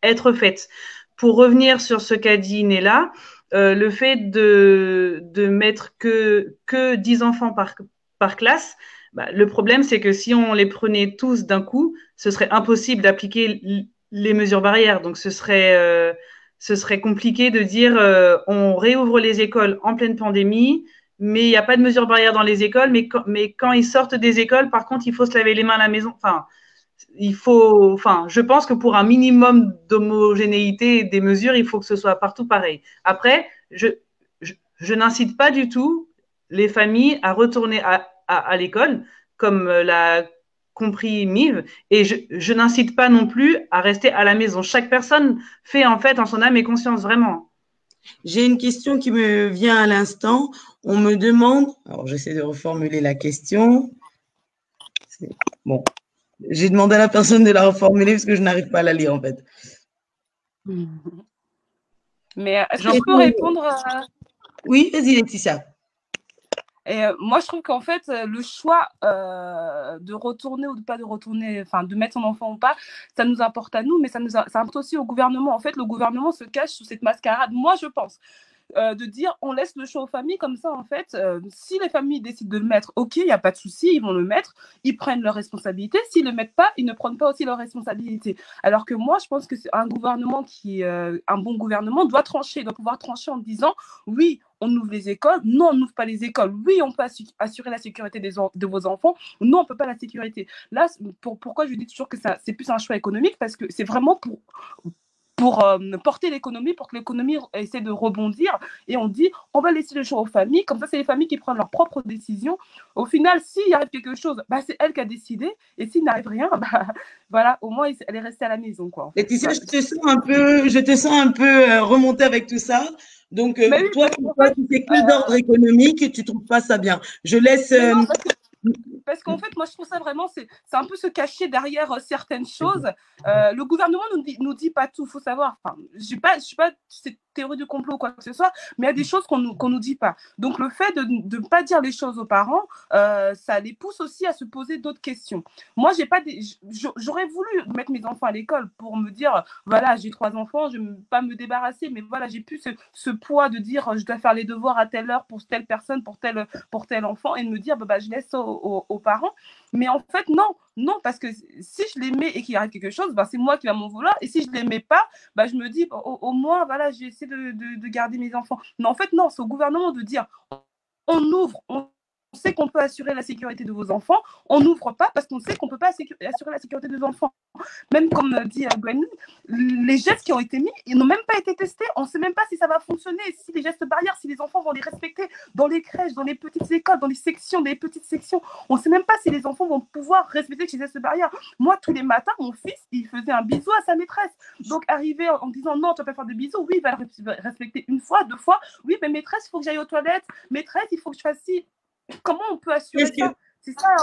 être faites. Pour revenir sur ce qu'a dit Néla, le fait de mettre que 10 enfants par classe, bah, le problème, c'est que si on les prenait tous d'un coup, ce serait impossible d'appliquer les mesures barrières. Donc, ce serait compliqué de dire on réouvre les écoles en pleine pandémie, mais il n'y a pas de mesures barrières dans les écoles. Mais quand ils sortent des écoles, par contre, il faut se laver les mains à la maison. Enfin, je pense que pour un minimum d'homogénéité des mesures, il faut que ce soit partout pareil. Après, je n'incite pas du tout les familles à retourner à l'école, comme l'a compris Miv, et je n'incite pas non plus à rester à la maison. Chaque personne fait en fait en son âme et conscience, vraiment. J'ai une question qui me vient à l'instant. On me demande, alors j'essaie de reformuler la question. Bon, j'ai demandé à la personne de la reformuler parce que je n'arrive pas à la lire en fait. Mais est-ce que je peux répondre Oui, vas-y Laetitia. Et moi, je trouve qu'en fait, le choix de retourner ou de pas de retourner, enfin, de mettre son enfant ou pas, ça nous importe à nous, mais ça importe aussi au gouvernement. En fait, le gouvernement se cache sous cette mascarade. Moi, je pense de dire on laisse le choix aux familles comme ça, en fait. Si les familles décident de le mettre, ok, il n'y a pas de souci, ils vont le mettre, ils prennent leurs responsabilités. S'ils ne le mettent pas, ils ne prennent pas aussi leurs responsabilités. Alors que moi, je pense que c'est un gouvernement un bon gouvernement doit pouvoir trancher en disant oui, on ouvre les écoles, non, on n'ouvre pas les écoles. Oui, on peut assurer la sécurité de vos enfants, non, on ne peut pas la sécurité. Là, pourquoi je dis toujours que c'est plus un choix économique, parce que c'est vraiment pour porter l'économie, pour que l'économie essaie de rebondir. Et on dit, on va laisser le choix aux familles. Comme ça, c'est les familles qui prennent leurs propres décisions. Au final, s'il arrive quelque chose, bah, c'est elle qui a décidé. Et s'il n'arrive rien, bah, voilà, au moins, elle est restée à la maison, quoi. Laetitia, je te sens un peu remonter avec tout ça. Donc, oui, toi, tu sais que d'ordre économique et tu ne trouves pas ça bien. Je laisse… Parce qu'en fait, moi, je trouve ça vraiment, c'est un peu se cacher derrière certaines choses. Le gouvernement nous dit pas tout, il faut savoir. Enfin, je suis pas cette théorie du complot ou quoi que ce soit, mais il y a des choses qu'on nous dit pas. Donc, le fait de ne pas dire les choses aux parents, ça les pousse aussi à se poser d'autres questions. Moi, j'aurais voulu mettre mes enfants à l'école pour me dire, voilà, j'ai 3 enfants, je ne vais pas me débarrasser, mais voilà, j'ai plus ce poids de dire, je dois faire les devoirs à telle heure pour telle personne, pour tel enfant, et de me dire, bah, je laisse aux parents. Mais en fait, non, parce que si je les mets et qu'il arrive quelque chose, c'est moi qui va m'en vouloir. Et si je les mets pas, je me dis, au moins, voilà, j'ai essayé de garder mes enfants. Mais en fait, non, c'est au gouvernement de dire, on ouvre, on sait qu'on peut assurer la sécurité de vos enfants, on n'ouvre pas parce qu'on sait qu'on ne peut pas assurer la sécurité de vos enfants. Même comme dit Gwen, les gestes qui ont été mis, ils n'ont même pas été testés. On ne sait même pas si ça va fonctionner, si les gestes barrières, si les enfants vont les respecter dans les crèches, dans les petites écoles, dans les sections, des petites sections. On ne sait même pas si les enfants vont pouvoir respecter ces gestes barrières. Moi, tous les matins, mon fils, il faisait un bisou à sa maîtresse. Donc, arriver en disant non, tu ne vas pas faire de bisous, oui, il va le respecter 1 fois, 2 fois. Oui, mais maîtresse, il faut que j'aille aux toilettes. Maîtresse, il faut que je fasse ci. Comment on peut assurer ça?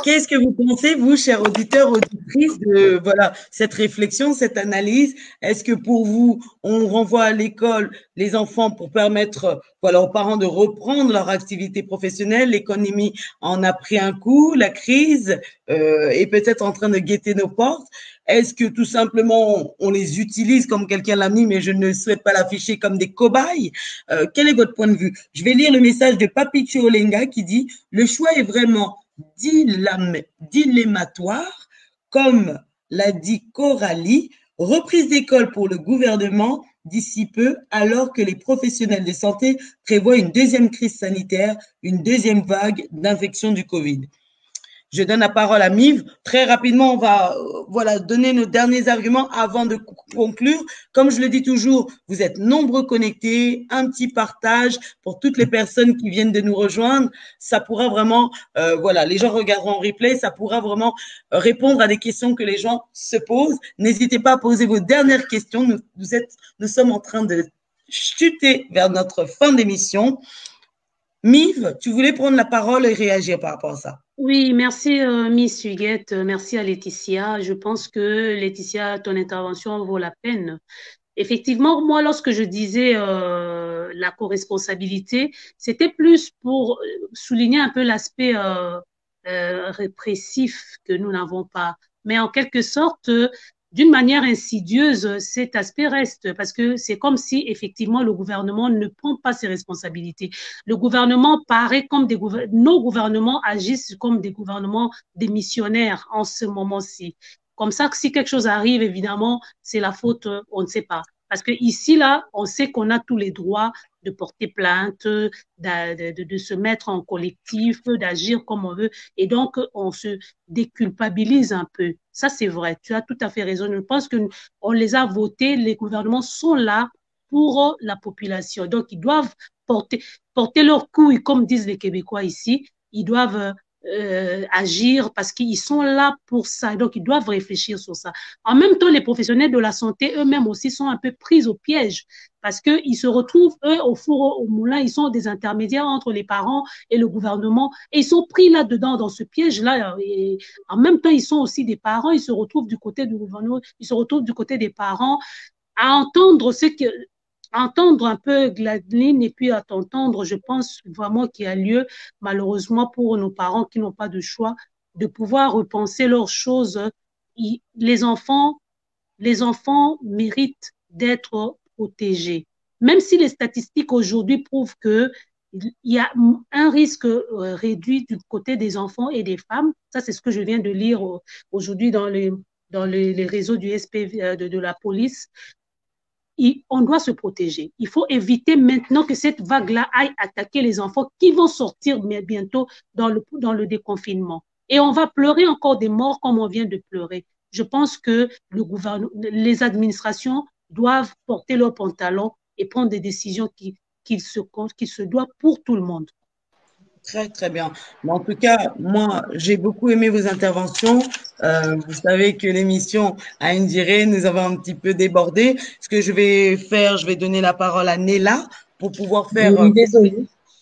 Qu'est-ce que vous pensez, vous, chers auditeurs, auditrices, de cette réflexion, cette analyse? Est-ce que pour vous, on renvoie à l'école les enfants pour permettre aux parents de reprendre leur activité professionnelle? L'économie en a pris un coup, la crise est peut-être en train de guetter nos portes. Est-ce que tout simplement, on les utilise comme quelqu'un l'a mis, mais je ne souhaite pas l'afficher comme des cobayes? Quel est votre point de vue? Je vais lire le message de Papi Chiolenga qui dit « Le choix est vraiment dilemmatoire, comme l'a dit Coralie, reprise d'école pour le gouvernement d'ici peu, alors que les professionnels de santé prévoient une deuxième crise sanitaire, une deuxième vague d'infection du Covid. » Je donne la parole à Miv. Très rapidement, on va voilà, donner nos derniers arguments avant de conclure. Comme je le dis toujours, vous êtes nombreux connectés, un petit partage pour toutes les personnes qui viennent de nous rejoindre. Ça pourra vraiment, voilà, les gens regarderont en replay, ça pourra vraiment répondre à des questions que les gens se posent. N'hésitez pas à poser vos dernières questions. Nous sommes en train de chuter vers notre fin d'émission. Miv, tu voulais prendre la parole et réagir par rapport à ça. Oui, merci Miss Huguette, merci à Laetitia. Je pense que Laetitia, ton intervention vaut la peine. Effectivement, moi, lorsque je disais la co-responsabilité, c'était plus pour souligner un peu l'aspect répressif que nous n'avons pas. Mais en quelque sorte, d'une manière insidieuse, cet aspect reste parce que c'est comme si effectivement le gouvernement ne prend pas ses responsabilités. Le gouvernement paraît comme nos gouvernements agissent comme des gouvernements démissionnaires en ce moment-ci. Comme ça, que si quelque chose arrive, évidemment, c'est la faute, on ne sait pas. Parce que ici, là, on sait qu'on a tous les droits de porter plainte, de se mettre en collectif, d'agir comme on veut. Et donc, on se déculpabilise un peu. Ça, c'est vrai. Tu as tout à fait raison. Je pense qu'on les a votés. Les gouvernements sont là pour la population. Donc, ils doivent porter leur couille, comme disent les Québécois ici. Ils doivent agir parce qu'ils sont là pour ça. Donc, ils doivent réfléchir sur ça. En même temps, les professionnels de la santé eux-mêmes aussi sont un peu pris au piège parce qu'ils se retrouvent, eux, au four, au moulin, ils sont des intermédiaires entre les parents et le gouvernement et ils sont pris là-dedans, dans ce piège-là. Et en même temps, ils sont aussi des parents, ils se retrouvent du côté du gouvernement, ils se retrouvent du côté des parents à entendre entendre un peu Gladline et puis à t'entendre, je pense vraiment qu'il y a lieu, malheureusement, pour nos parents qui n'ont pas de choix, de pouvoir repenser leurs choses. Les enfants méritent d'être protégés. Même si les statistiques aujourd'hui prouvent qu'il y a un risque réduit du côté des enfants et des femmes, ça c'est ce que je viens de lire aujourd'hui dans les réseaux du SPV, de la police, on doit se protéger. Il faut éviter maintenant que cette vague-là aille attaquer les enfants qui vont sortir bientôt dans le déconfinement. Et on va pleurer encore des morts comme on vient de pleurer. Je pense que les administrations doivent porter leurs pantalons et prendre des décisions qui se doivent pour tout le monde. Très, très bien. Mais en tout cas, moi, j'ai beaucoup aimé vos interventions. Vous savez que l'émission a une durée. Nous avons un petit peu débordé. Ce que je vais faire, je vais donner la parole à Nella pour pouvoir faire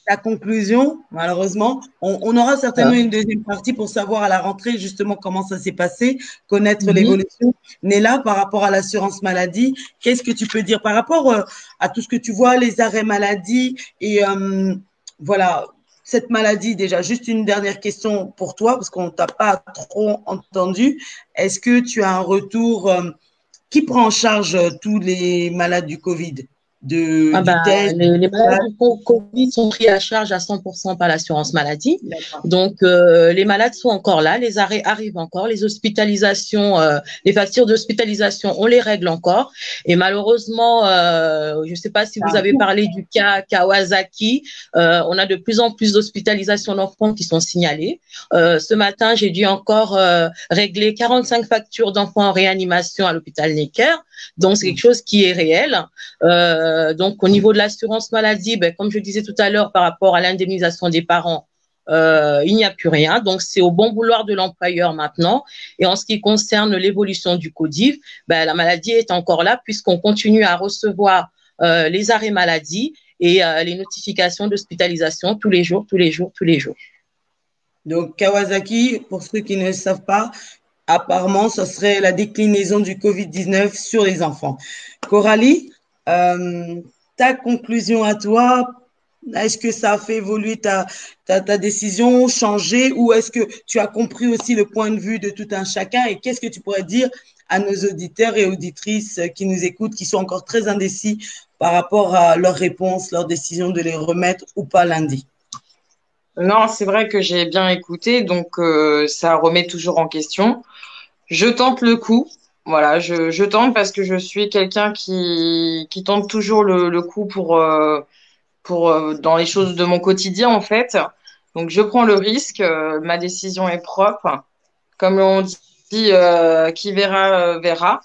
la conclusion. Malheureusement, on aura certainement une deuxième partie pour savoir à la rentrée justement comment ça s'est passé, connaître l'évolution. Nella, par rapport à l'assurance maladie, qu'est-ce que tu peux dire par rapport à tout ce que tu vois, les arrêts maladie et voilà, cette maladie, déjà, juste une dernière question pour toi, parce qu'on ne t'a pas trop entendu. Est-ce que tu as un retour qui prend en charge tous les malades du Covid les malades du Covid sont pris à charge à 100% par l'assurance maladie. Donc, les malades sont encore là, les arrêts arrivent encore, les hospitalisations, les factures d'hospitalisation, on les règle encore. Et malheureusement, je ne sais pas si vous avez parlé du cas Kawasaki, on a de plus en plus d'hospitalisations d'enfants qui sont signalées. Ce matin, j'ai dû encore régler 45 factures d'enfants en réanimation à l'hôpital Necker. Donc, c'est quelque chose qui est réel. Donc, au niveau de l'assurance maladie, comme je disais tout à l'heure, par rapport à l'indemnisation des parents, il n'y a plus rien. Donc, c'est au bon vouloir de l'employeur maintenant. Et en ce qui concerne l'évolution du CODIV, la maladie est encore là puisqu'on continue à recevoir les arrêts maladie et les notifications d'hospitalisation tous les jours. Donc, Kawasaki, pour ceux qui ne le savent pas, apparemment, ce serait la déclinaison du Covid-19 sur les enfants. Coralie, ta conclusion à toi, est-ce que ça a fait évoluer ta décision, changer, ou est-ce que tu as compris aussi le point de vue de tout un chacun et qu'est-ce que tu pourrais dire à nos auditeurs et auditrices qui nous écoutent, qui sont encore très indécis par rapport à leur réponse, leur décision de les remettre ou pas lundi? Non, c'est vrai que j'ai bien écouté, donc ça remet toujours en question. Je tente le coup. Voilà, je tente parce que je suis quelqu'un qui tente toujours le coup pour dans les choses de mon quotidien en fait. Donc, je prends le risque. Ma décision est propre. Comme on dit, qui verra, verra.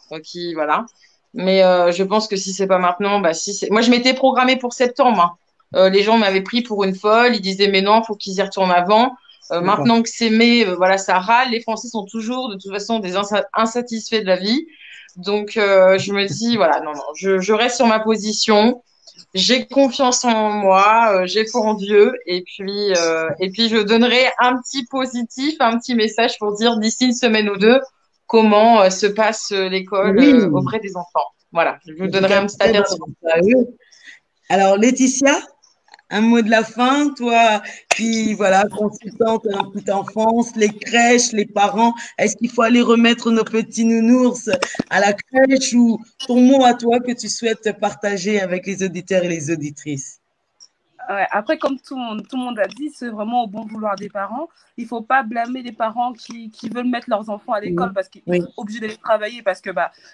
Voilà. Mais je pense que si c'est pas maintenant, bah, si c'est... Moi, je m'étais programmée pour septembre, hein. Les gens m'avaient pris pour une folle. Ils disaient, mais non, faut qu'ils y retournent avant. Maintenant que c'est mai, voilà, ça râle. Les Français sont toujours, de toute façon, des insatisfaits de la vie. Donc, je me dis, voilà, non, non, je reste sur ma position. J'ai confiance en moi, j'ai foi en Dieu, et puis je donnerai un petit positif, un petit message pour dire d'ici une semaine ou deux comment se passe l'école Oui, auprès des enfants. Voilà, je vous en tout donnerai cas, un petit très bon. aperçu. Alors, Laetitia, un mot de la fin, toi qui, voilà, consultante en petite enfance, les crèches, les parents, est-ce qu'il faut aller remettre nos petits nounours à la crèche ou ton mot à toi que tu souhaites partager avec les auditeurs et les auditrices? Ouais, après, comme tout le monde a dit, c'est vraiment au bon vouloir des parents. Il ne faut pas blâmer les parents qui veulent mettre leurs enfants à l'école parce qu'ils sont obligés d'aller travailler parce que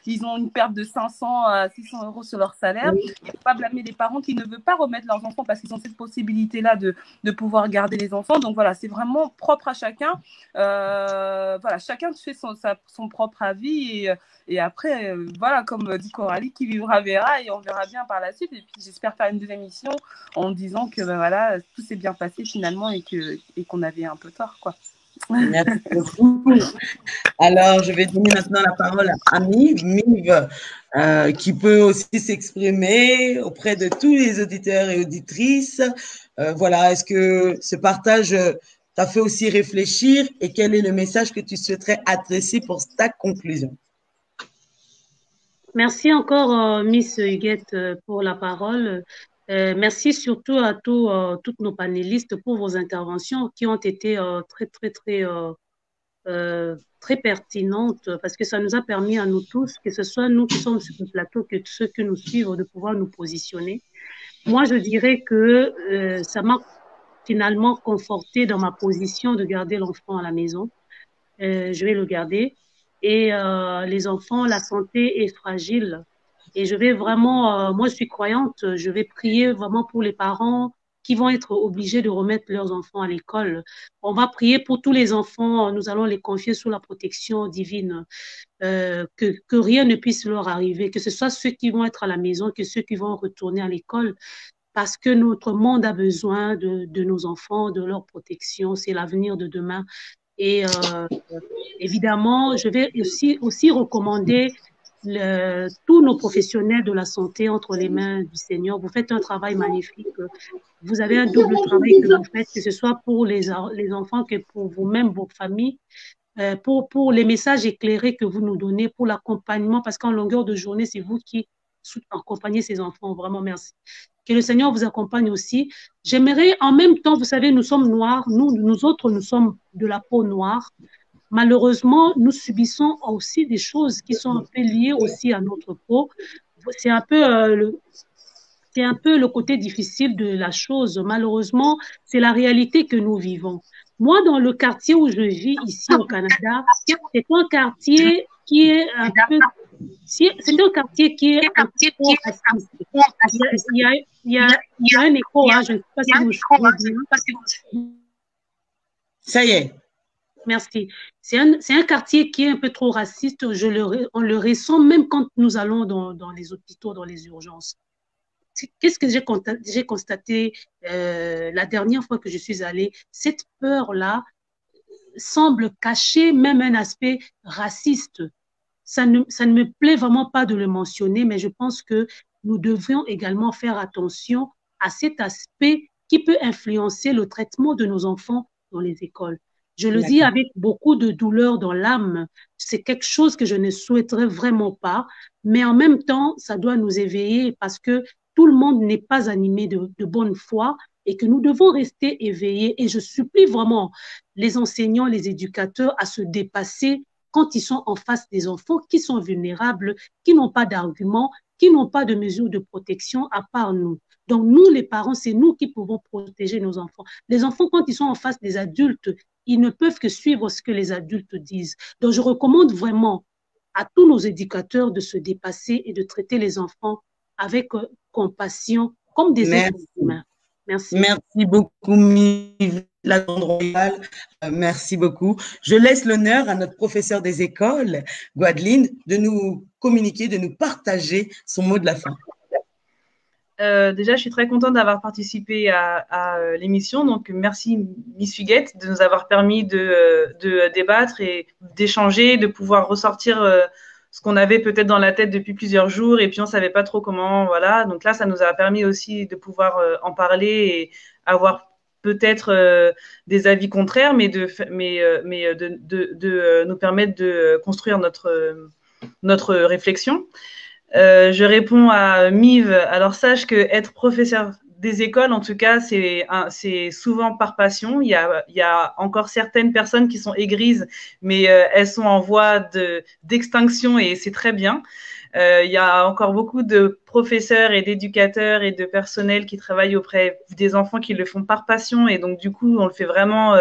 ils ont une perte de 500 à 600 euros sur leur salaire. Il ne faut pas blâmer les parents qui ne veulent pas remettre leurs enfants parce qu'ils ont cette possibilité-là de pouvoir garder les enfants. Donc voilà, c'est vraiment propre à chacun. Voilà, chacun fait son propre avis et après, voilà, comme dit Coralie, qui vivra verra et on verra bien par la suite. Et puis j'espère faire une deuxième émission en disant que voilà, tout s'est bien passé finalement et qu'on avait un peu tort, quoi. Merci beaucoup. Alors, je vais donner maintenant la parole à Mive, qui peut aussi s'exprimer auprès de tous les auditeurs et auditrices. Voilà, est-ce que ce partage t'a fait aussi réfléchir et quel est le message que tu souhaiterais adresser pour ta conclusion? Merci encore, Miss Huguette, pour la parole. Merci surtout à toutes nos panélistes pour vos interventions qui ont été très pertinentes parce que ça nous a permis à nous tous, que ce soit nous qui sommes sur le plateau, que ceux qui nous suivent, de pouvoir nous positionner. Moi, je dirais que ça m'a finalement conforté dans ma position de garder l'enfant à la maison. Je vais le garder. Et les enfants, la santé est fragile. Et je vais vraiment, moi je suis croyante, je vais prier vraiment pour les parents qui vont être obligés de remettre leurs enfants à l'école. On va prier pour tous les enfants, nous allons les confier sous la protection divine, que rien ne puisse leur arriver, que ce soit ceux qui vont être à la maison, que ceux qui vont retourner à l'école, parce que notre monde a besoin de nos enfants, de leur protection, c'est l'avenir de demain. Et évidemment, je vais aussi recommander tous nos professionnels de la santé entre les mains du Seigneur. Vous faites un travail magnifique. Vous avez un double travail que vous faites, que ce soit pour les enfants que pour vous-même, vos familles, pour les messages éclairés que vous nous donnez, pour l'accompagnement, parce qu'en longueur de journée, c'est vous qui accompagnez ces enfants. Vraiment, merci. Que le Seigneur vous accompagne aussi. J'aimerais, en même temps, vous savez, nous sommes noirs, nous autres, nous sommes de la peau noire. Malheureusement, nous subissons aussi des choses qui sont un peu liées aussi à notre peau. C'est un peu le côté difficile de la chose. Malheureusement, c'est la réalité que nous vivons. Moi, dans le quartier où je vis ici au Canada, c'est un quartier qui est un peu... C'est un quartier qui est un peu raciste. Il y a un écho, hein, je ne sais pas si vous suivez bien. Ça y est. Merci. C'est un quartier qui est un peu trop raciste. On le ressent même quand nous allons dans les hôpitaux, dans les urgences. Qu'est-ce que j'ai constaté la dernière fois que je suis allée? Cette peur-là semble cacher même un aspect raciste. Ça ne me plaît vraiment pas de le mentionner, mais je pense que nous devrions également faire attention à cet aspect qui peut influencer le traitement de nos enfants dans les écoles. Je le dis avec beaucoup de douleur dans l'âme. C'est quelque chose que je ne souhaiterais vraiment pas, mais en même temps, ça doit nous éveiller parce que tout le monde n'est pas animé de bonne foi et que nous devons rester éveillés. Et je supplie vraiment les enseignants, les éducateurs à se dépasser quand ils sont en face des enfants qui sont vulnérables, qui n'ont pas d'arguments, qui n'ont pas de mesures de protection à part nous. Donc nous, les parents, c'est nous qui pouvons protéger nos enfants. Les enfants, quand ils sont en face des adultes, ils ne peuvent que suivre ce que les adultes disent. Donc je recommande vraiment à tous nos éducateurs de se dépasser et de traiter les enfants avec compassion, comme des êtres humains. Merci. Merci beaucoup, Mive, la grande royale. Merci beaucoup. Je laisse l'honneur à notre professeur des écoles, Gwadeline, de nous communiquer, de nous partager son mot de la fin. Déjà, je suis très contente d'avoir participé à l'émission. Donc, merci, Miss Huguette, de nous avoir permis de débattre et d'échanger, de pouvoir ressortir ce qu'on avait peut-être dans la tête depuis plusieurs jours et puis on savait pas trop comment. Voilà. Donc là, ça nous a permis aussi de pouvoir en parler et avoir peut-être des avis contraires, mais de nous permettre de construire notre réflexion. Je réponds à Mive. Alors sache que être professeur des écoles, en tout cas, c'est souvent par passion. Il y a encore certaines personnes qui sont aigrises, mais elles sont en voie d'extinction et c'est très bien. Il y a encore beaucoup de professeurs et d'éducateurs et de personnel qui travaillent auprès des enfants qui le font par passion et donc du coup, on le fait vraiment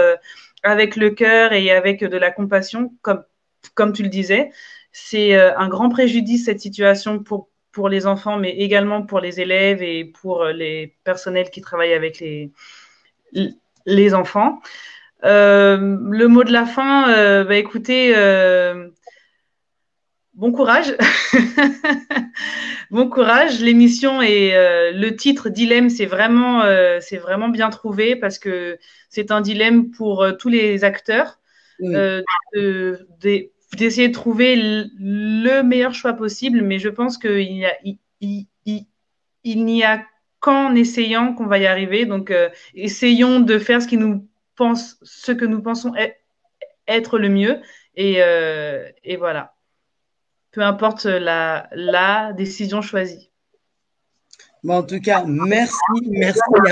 avec le cœur et avec de la compassion, comme tu le disais. C'est un grand préjudice, cette situation, pour les enfants, mais également pour les élèves et pour les personnels qui travaillent avec les enfants. Le mot de la fin, écoutez, bon courage. Bon courage. L'émission et le titre dilemme, c'est vraiment bien trouvé parce que c'est un dilemme pour tous les acteurs. Oui. D'essayer de trouver le meilleur choix possible, mais je pense qu'il n'y a qu'en essayant qu'on va y arriver. Donc, essayons de faire ce que nous pensons être le mieux. Et voilà. Peu importe la décision choisie. Bon, en tout cas, merci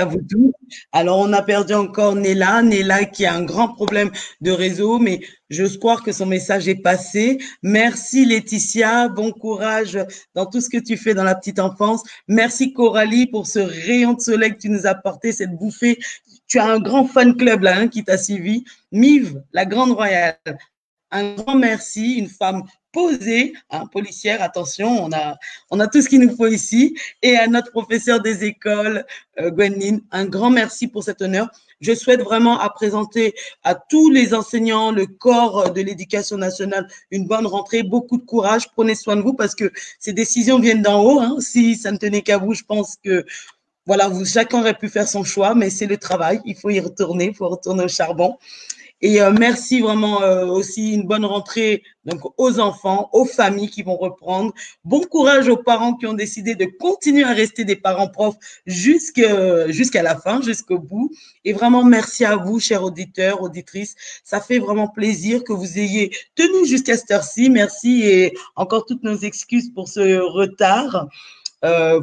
à vous tous. Alors, on a perdu encore Néla qui a un grand problème de réseau, mais j'ose croire que son message est passé. Merci Laetitia, bon courage dans tout ce que tu fais dans la petite enfance. Merci Coralie pour ce rayon de soleil que tu nous as apporté, cette bouffée. Tu as un grand fan club là qui t'a suivi. Mive, la grande royale, un grand merci, une femme posée, policière, attention, on a tout ce qu'il nous faut ici. Et à notre professeur des écoles, Gwendoline, un grand merci pour cet honneur. Je souhaite vraiment présenter à tous les enseignants, le corps de l'éducation nationale, une bonne rentrée, beaucoup de courage, prenez soin de vous parce que ces décisions viennent d'en haut. Si ça ne tenait qu'à vous, je pense que voilà, chacun aurait pu faire son choix, mais c'est le travail, il faut y retourner, il faut retourner au charbon. Et merci vraiment aussi, une bonne rentrée donc, aux enfants, aux familles qui vont reprendre. Bon courage aux parents qui ont décidé de continuer à rester des parents profs jusqu'à la fin, jusqu'au bout. Et vraiment, merci à vous, chers auditeurs, auditrices. Ça fait vraiment plaisir que vous ayez tenu jusqu'à cette heure-ci. Merci et encore toutes nos excuses pour ce retard.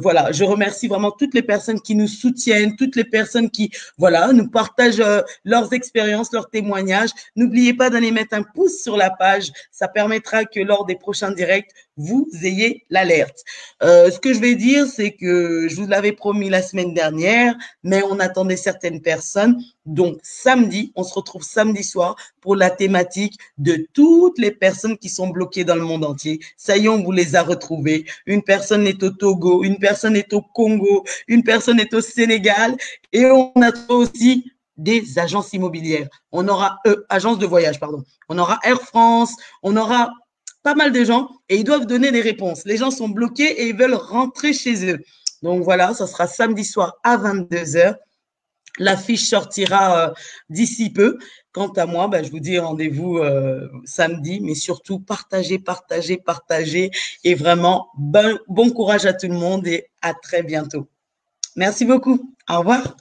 Voilà, je remercie vraiment toutes les personnes qui nous soutiennent, toutes les personnes qui, voilà, nous partagent leurs expériences, leurs témoignages. N'oubliez pas d'aller mettre un pouce sur la page. Ça permettra que lors des prochains directs, vous ayez l'alerte. Ce que je vais dire, c'est que je vous l'avais promis la semaine dernière, mais on attendait certaines personnes. Donc, samedi, on se retrouve samedi soir pour la thématique de toutes les personnes qui sont bloquées dans le monde entier. Ça y est, on vous les a retrouvées. Une personne est au Togo, une personne est au Congo, une personne est au Sénégal et on a aussi des agences immobilières. On aura agences de voyage, pardon. On aura Air France, on aura pas mal de gens et ils doivent donner des réponses. Les gens sont bloqués et ils veulent rentrer chez eux. Donc voilà, ça sera samedi soir à 22h. L'affiche sortira d'ici peu. Quant à moi, je vous dis rendez-vous samedi, mais surtout partagez. Et vraiment, bon courage à tout le monde et à très bientôt. Merci beaucoup. Au revoir.